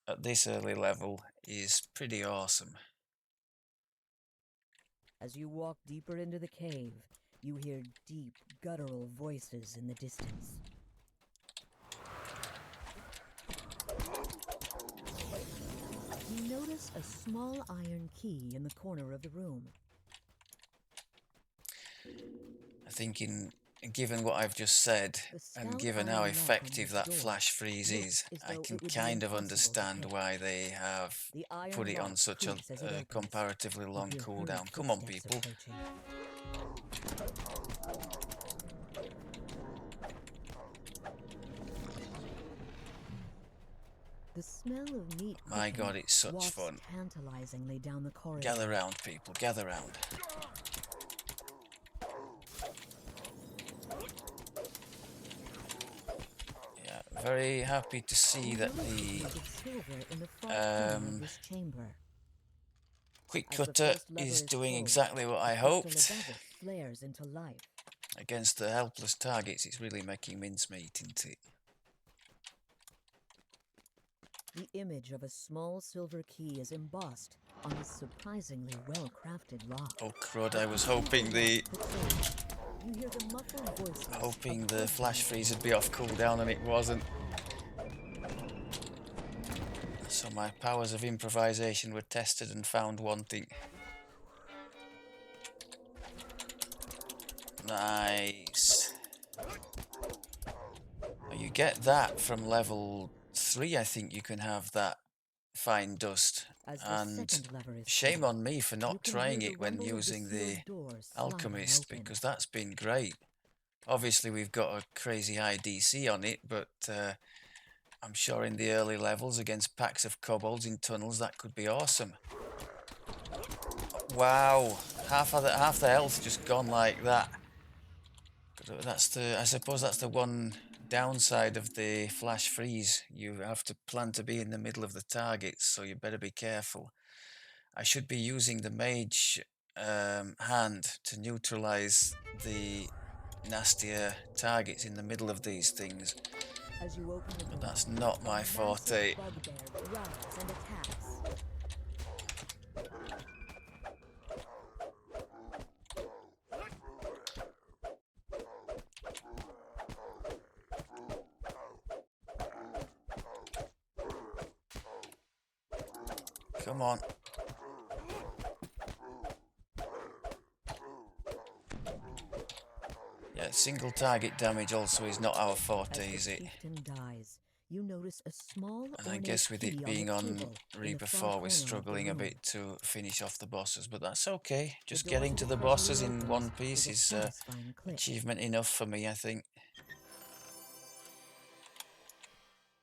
at this early level is pretty awesome. As you walk deeper into the cave, you hear deep, guttural voices in the distance. You notice a small iron key in the corner of the room. I think given what I've just said, and given how effective that flash freeze is, I can kind of understand why they have put it on such a comparatively long cooldown. Come on, people. The smell of meat My God, it's such fun. Tantalizingly down the corridor. Gather round, people, gather round. Yeah, very happy to see that the quick cutter is doing exactly what I hoped. Against the helpless targets, it's really making mincemeat, isn't it? The image of a small silver key is embossed on this surprisingly well-crafted lock. Oh crud, I was hoping the flash freeze would be off cooldown and it wasn't. So my powers of improvisation were tested and found wanting. Nice. You get that from level 3, I think you can have that fine dust. And shame on me for not trying it when using the alchemist, because that's been great. Obviously we've got a crazy high DC on it, but I'm sure in the early levels against packs of kobolds in tunnels that could be awesome. Wow, half the health just gone like that. I suppose that's the one downside of the flash freeze. You have to plan to be in the middle of the targets, so you better be careful. I should be using the mage hand to neutralize the nastier targets in the middle of these things. But that's not my forte. Come on. Yeah, single target damage also is not our forte, is it? You notice a small and I guess with it being on Reaper 4, we're struggling a bit to finish off the bosses, but that's okay. Just getting to the bosses in one piece is achievement enough for me, I think.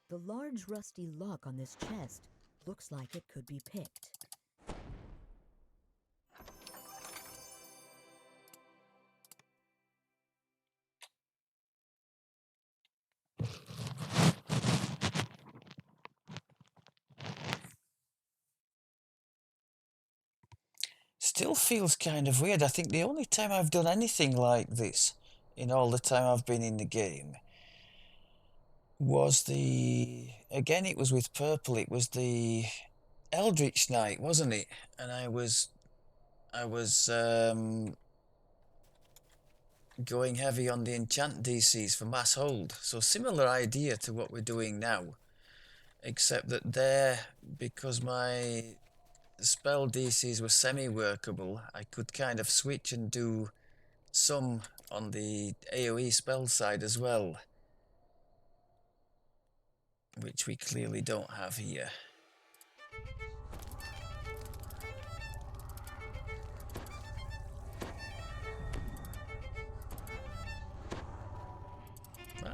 The large rusty lock on this chest looks like it could be picked. Still feels kind of weird. I think the only time I've done anything like this in all the time I've been in the game was again, it was with purple, it was the Eldritch Knight, wasn't it? And I was going heavy on the enchant DCs for mass hold. So similar idea to what we're doing now, except that there, because my spell DCs were semi-workable, I could kind of switch and do some on the AoE spell side as well, which we clearly don't have here.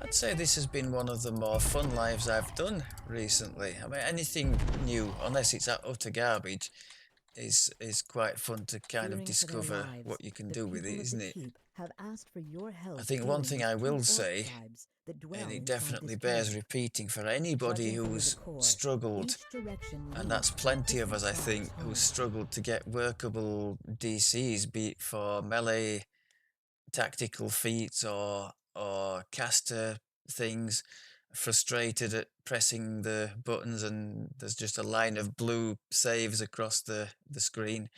I'd say this has been one of the more fun lives I've done recently. I mean, anything new, unless it's utter garbage, is quite fun to kind of Fearing for their discover lives, what you can the do with people it, of isn't the it? keep have asked for your help I think one killing thing the I 2 will orc say, tribes that dwell and it inside definitely this bears cave. repeating for anybody Judging from your who's decor, struggled, each direction and leads that's to a plenty of us, different I think, tribe's who home. struggled to get workable DCs, be it for melee tactical feats or caster things, frustrated at pressing the buttons and there's just a line of blue saves across the screen.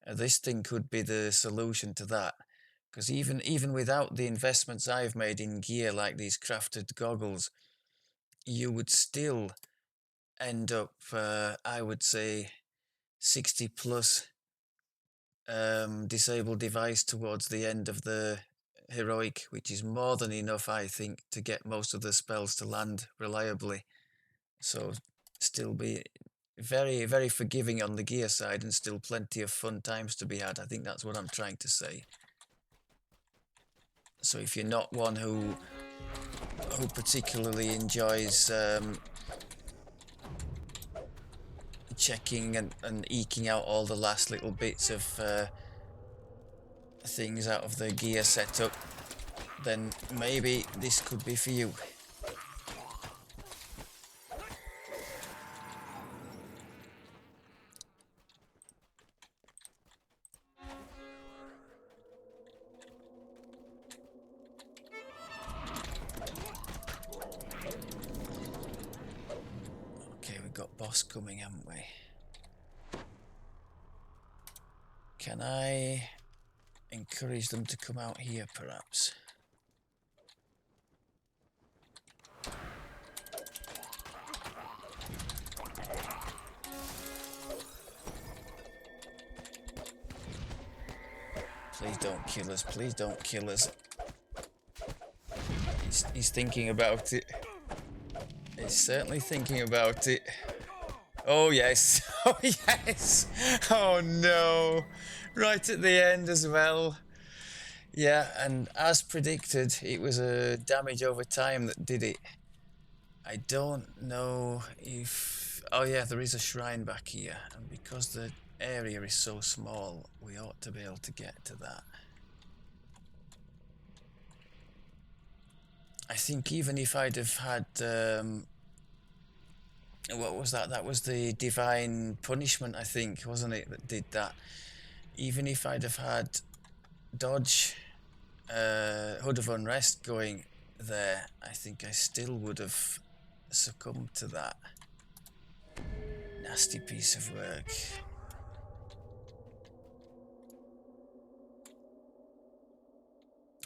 This thing could be the solution to that, because even without the investments I've made in gear like these crafted goggles, you would still end up, I would say, 60 plus disabled device towards the end of the heroic, which is more than enough, I think, to get most of the spells to land reliably. So still be very, very forgiving on the gear side and still plenty of fun times to be had. I think that's what I'm trying to say. So if you're not one who particularly enjoys checking and eking out all the last little bits of things out of the gear setup, then maybe this could be for you. Okay, we've got boss coming, haven't we? Can I encourage them to come out here, perhaps? Please don't kill us. Please don't kill us. He's thinking about it. He's certainly thinking about it. Oh, yes. Oh, yes. Oh, no. Right at the end as well. Yeah, and as predicted, it was a damage over time that did it. I don't know if... Oh, yeah, there is a shrine back here. And because the area is so small, we ought to be able to get to that. I think even if I'd have had... what was that? That was the divine punishment, I think, wasn't it, that did that? Even if I'd have had dodge, Hood of Unrest going there, I think I still would have succumbed to that. Nasty piece of work.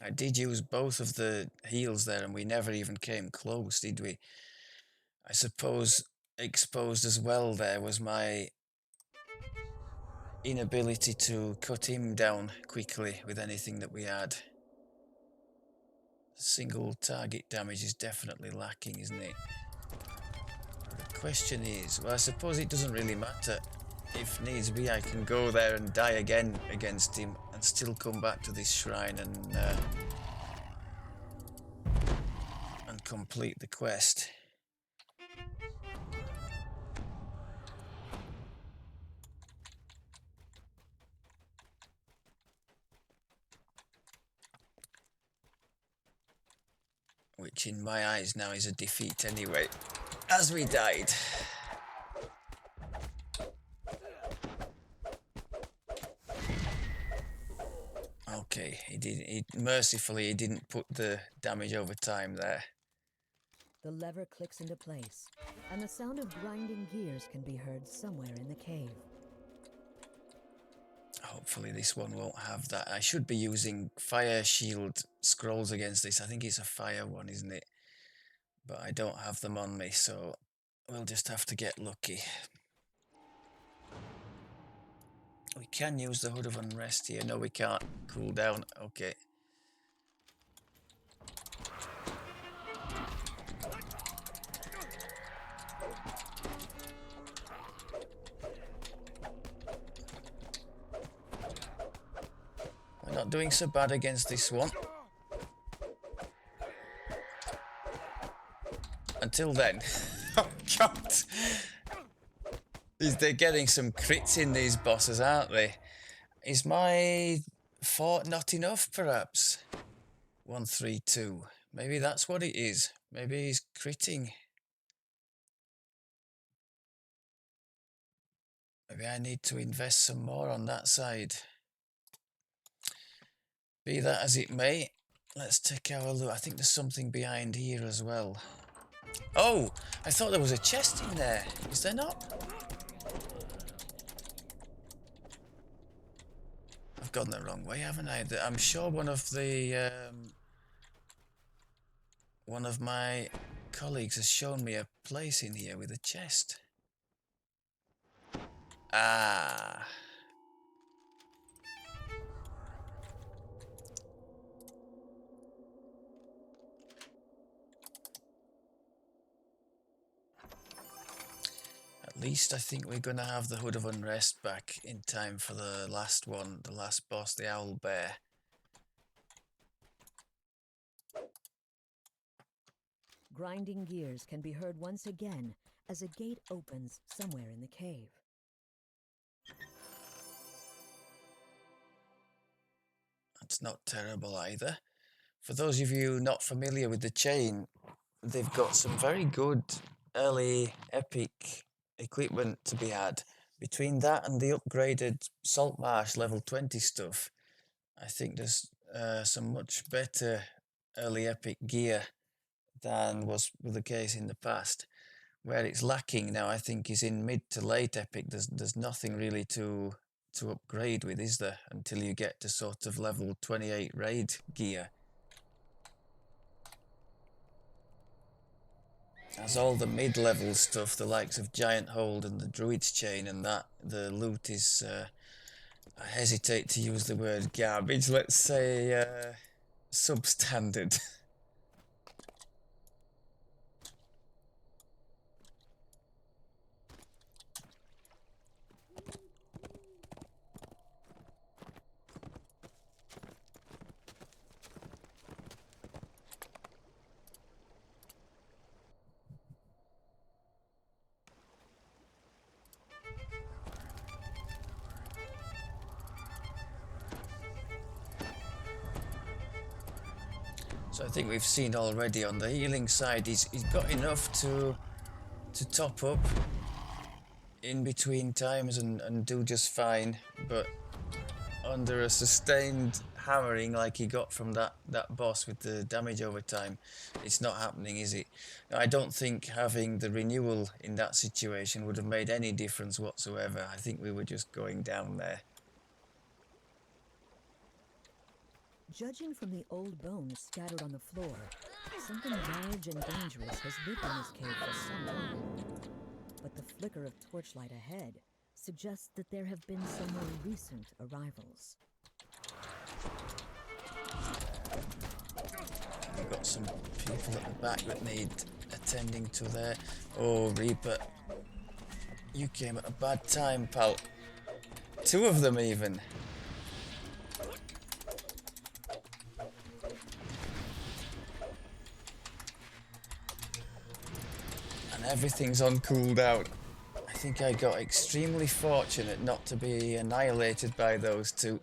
I did use both of the heals there and we never even came close, did we? I suppose exposed as well there was my inability to cut him down quickly with anything that we had. Single target damage is definitely lacking, isn't it? The question is, well, I suppose it doesn't really matter. If needs be, I can go there and die again against him and still come back to this shrine and complete the quest. Which in my eyes now is a defeat anyway, as we died. Okay, mercifully he didn't put the damage over time there. The lever clicks into place, and the sound of grinding gears can be heard somewhere in the cave. hopefully this one won't have that. I should be using fire shield scrolls against this. I think it's a fire one, isn't it? But I don't have them on me, so we'll just have to get lucky. We can use the Hood of Unrest here. No, we can't. Cool down. Okay. We're not doing so bad against this one. Until then. Oh, God. They're getting some crits in, these bosses, aren't they? Is my fort not enough, perhaps? 132. Maybe that's what it is. Maybe he's critting. Maybe I need to invest some more on that side. Be that as it may, let's take our look. I think there's something behind here as well. Oh, I thought there was a chest in there. Is there not? I've gone the wrong way, haven't I? I'm sure one of my colleagues has shown me a place in here with a chest. Ah. At least I think we're going to have the Hood of Unrest back in time for the last one, the last boss, the Owl Bear. Grinding gears can be heard once again as a gate opens somewhere in the cave. That's not terrible either. For those of you not familiar with the chain, they've got some very good early epic equipment to be had. Between that and the upgraded Salt Marsh level 20 stuff, I think there's some much better early epic gear than was the case in the past. Where it's lacking now, I think, is in mid to late epic. There's nothing really to upgrade with, is there? Until you get to sort of level 28 raid gear. As all the mid-level stuff, the likes of Giant Hold and the Druid's Chain and that, the loot is, I hesitate to use the word garbage, let's say substandard. So I think we've seen already on the healing side, he's got enough to top up in between times and do just fine, but under a sustained hammering like he got from that boss with the damage over time, it's not happening, is it? Now, I don't think having the renewal in that situation would have made any difference whatsoever. I think we were just going down there. Judging from the old bones scattered on the floor, something large and dangerous has lived in this cave for some time. But the flicker of torchlight ahead suggests that there have been some more recent arrivals. We've got some people at the back that need attending to there. Oh, Reaper, you came at a bad time, pal. Two of them even. And everything's on cooldown. I think I got extremely fortunate not to be annihilated by those two.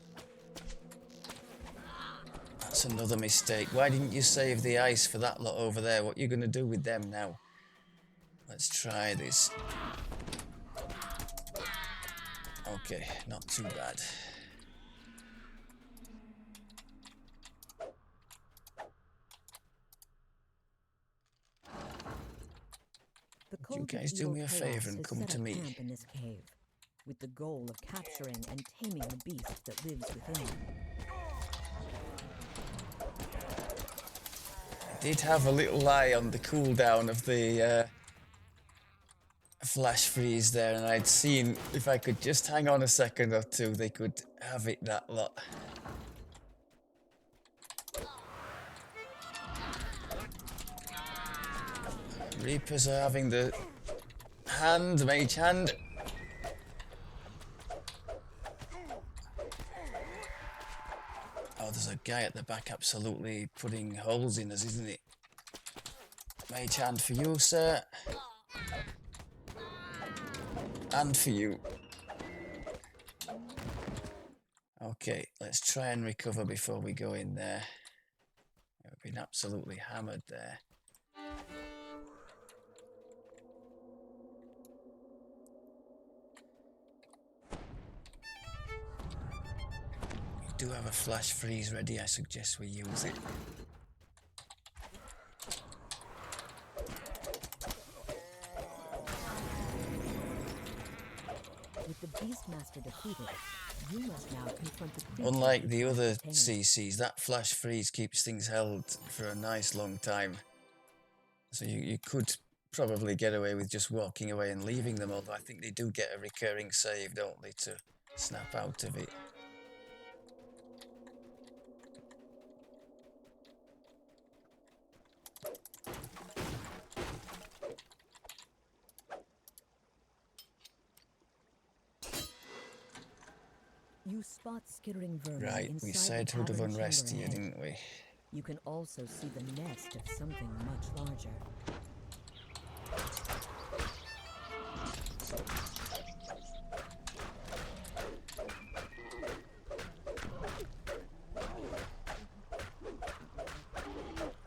That's another mistake. Why didn't you save the ice for that lot over there? What are you going to do with them now? Let's try this. Okay, not too bad. The You cult of guys do evil me a chaos favor and has come set to up me. camp in this cave. with the goal of capturing and taming the beast that lives within you. I did have a little eye on the cooldown of the flash freeze there, and I'd seen if I could just hang on a second or two, they could have it that lot. Reapers are having the mage hand. Oh, there's a guy at the back absolutely putting holes in us, isn't it? Mage hand for you, sir. And for you. Okay, let's try and recover before we go in there. We've been absolutely hammered there. We do have a flash freeze ready. I suggest we use it. With the Beastmaster defeated, you must now confront the creature. Unlike the other CCs, that flash freeze keeps things held for a nice long time. So you could probably get away with just walking away and leaving them, although I think they do get a recurring save, don't they, to snap out of it. You spot skittering vermin Right, we inside said the Hood of tavern Unrest chamber here, ahead. didn't we? You can also see the nest of something much larger.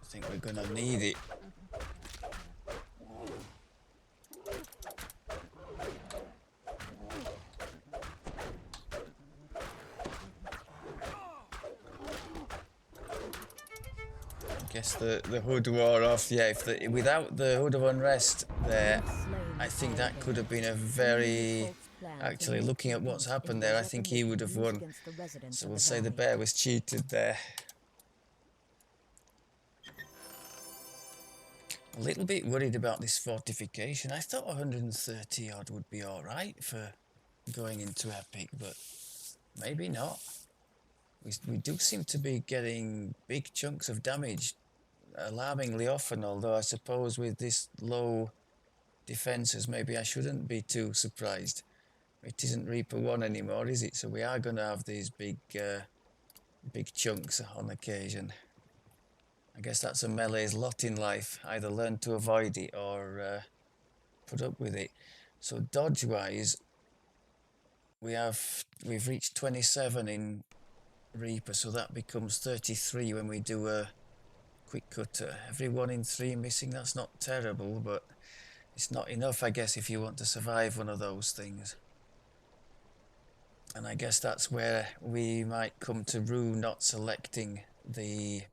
I think we're gonna need it. I guess the hood wore off. Yeah, without the Hood of Unrest there, I think that could have been a very... Actually, looking at what's happened there, I think he would have won. So we'll say the bear was cheated there. A little bit worried about this fortification. I thought 130 odd would be alright for going into Epic, but maybe not. We do seem to be getting big chunks of damage alarmingly often, although I suppose with this low defences, maybe I shouldn't be too surprised. It isn't Reaper 1 anymore, is it? So we are going to have these big chunks on occasion. I guess that's a melee's lot in life. Either learn to avoid it or put up with it. So dodge-wise, we've reached 27 in Reaper, so that becomes 33 when we do a quick cutter. Every 1 in 3 missing, that's not terrible, but it's not enough, I guess, if you want to survive one of those things. And I guess that's where we might come to rue not selecting the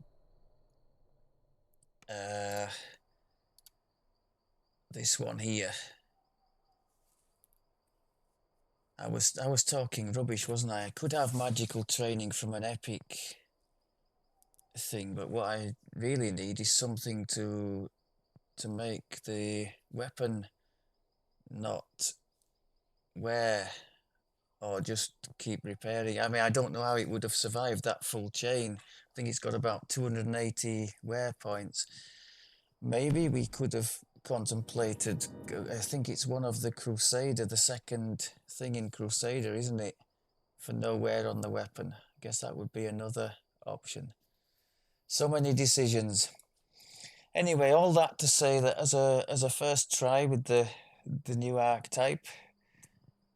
this one here. I was talking rubbish, wasn't I? I could have magical training from an epic thing, but what I really need is something to make the weapon not wear or just keep repairing. I mean, I don't know how it would have survived that full chain. I think it's got about 280 wear points. Maybe we could have contemplated, I think it's one of the Crusader, the second thing in Crusader, isn't it? For no wear on the weapon. I guess that would be another option. So many decisions. Anyway, all that to say that as a first try with the new archetype,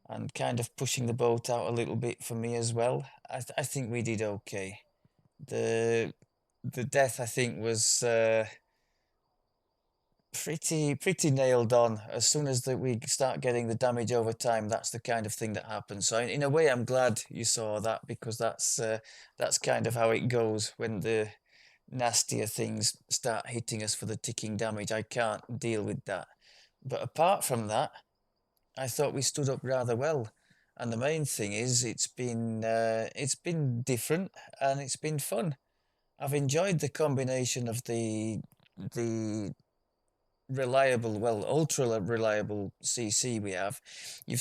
and kind of pushing the boat out a little bit for me as well, I think we did okay. The death, I think, was pretty nailed on. As soon as we start getting the damage over time, that's the kind of thing that happens. So in a way, I'm glad you saw that, because that's kind of how it goes when the nastier things start hitting us for the ticking damage. I can't deal with that. But apart from that, I thought we stood up rather well. And the main thing is it's been different and it's been fun. I've enjoyed the combination of the reliable, well, ultra reliable CC we have. You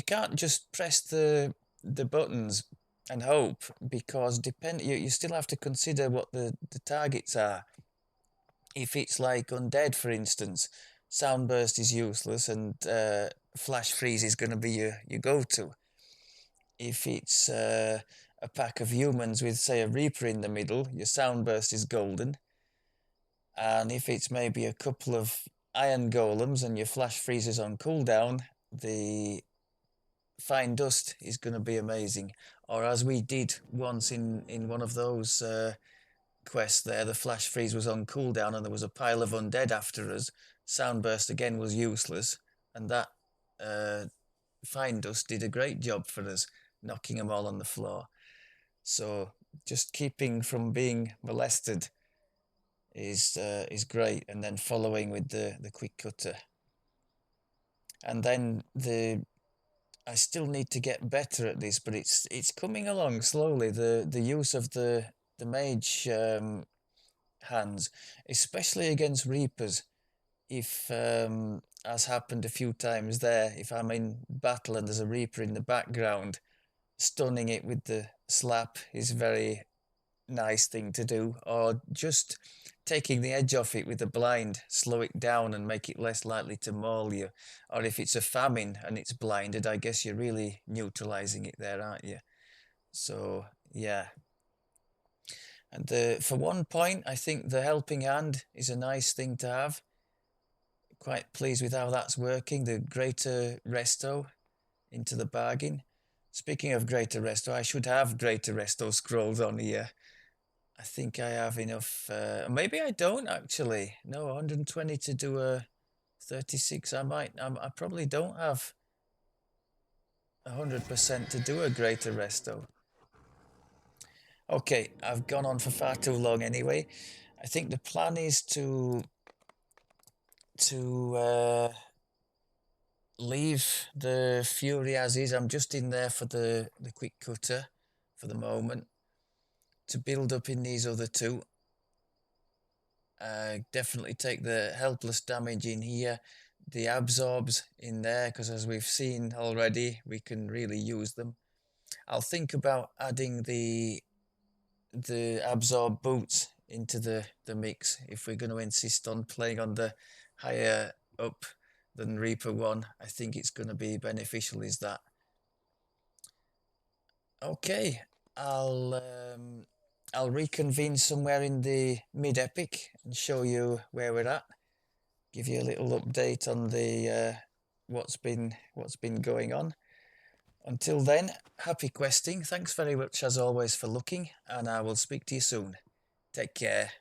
can't just press the buttons and hope, because you still have to consider what the targets are. If it's like undead, for instance, sound burst is useless and flash freeze is going to be your go-to. If it's a pack of humans with, say, a reaper in the middle, your sound burst is golden. And if it's maybe a couple of iron golems and your flash freezes on cooldown, the fine dust is going to be amazing. Or as we did once in one of those quests there, the flash freeze was on cooldown and there was a pile of undead after us. Sound burst again was useless, and that fine dust did a great job for us, knocking them all on the floor. So just keeping from being molested is great, and then following with the quick cutter. And then I still need to get better at this, but it's coming along slowly. The use of the mage hands, especially against reapers. If as happened a few times there, if I'm in battle and there's a reaper in the background, stunning it with the slap is very nice thing to do, or just taking the edge off it with a blind, slow it down and make it less likely to maul you. Or if it's a famine and it's blinded, I guess you're really neutralizing it there, aren't you? So yeah. And for one point, I think the helping hand is a nice thing to have. Quite pleased with how that's working. The greater resto into the bargain. Speaking of greater resto, I should have greater resto scrolls on here. I think I have enough. Maybe I don't actually. No, 120 to do a 36. I probably don't have 100% to do a greater resto. Okay, I've gone on for far too long anyway. I think the plan is to leave the Fury as is. I'm just in there for the quick cutter for the moment, to build up in these other two. Definitely take the helpless damage in here, the absorbs in there, because as we've seen already, we can really use them. I'll think about adding the absorb boots into the mix if we're going to insist on playing on the higher up than Reaper one. I think it's going to be beneficial, is that. Okay, I'll reconvene somewhere in the mid-epic and show you where we're at. Give you a little update on the what's been going on. Until then, happy questing. Thanks very much as always for looking, and I will speak to you soon. Take care.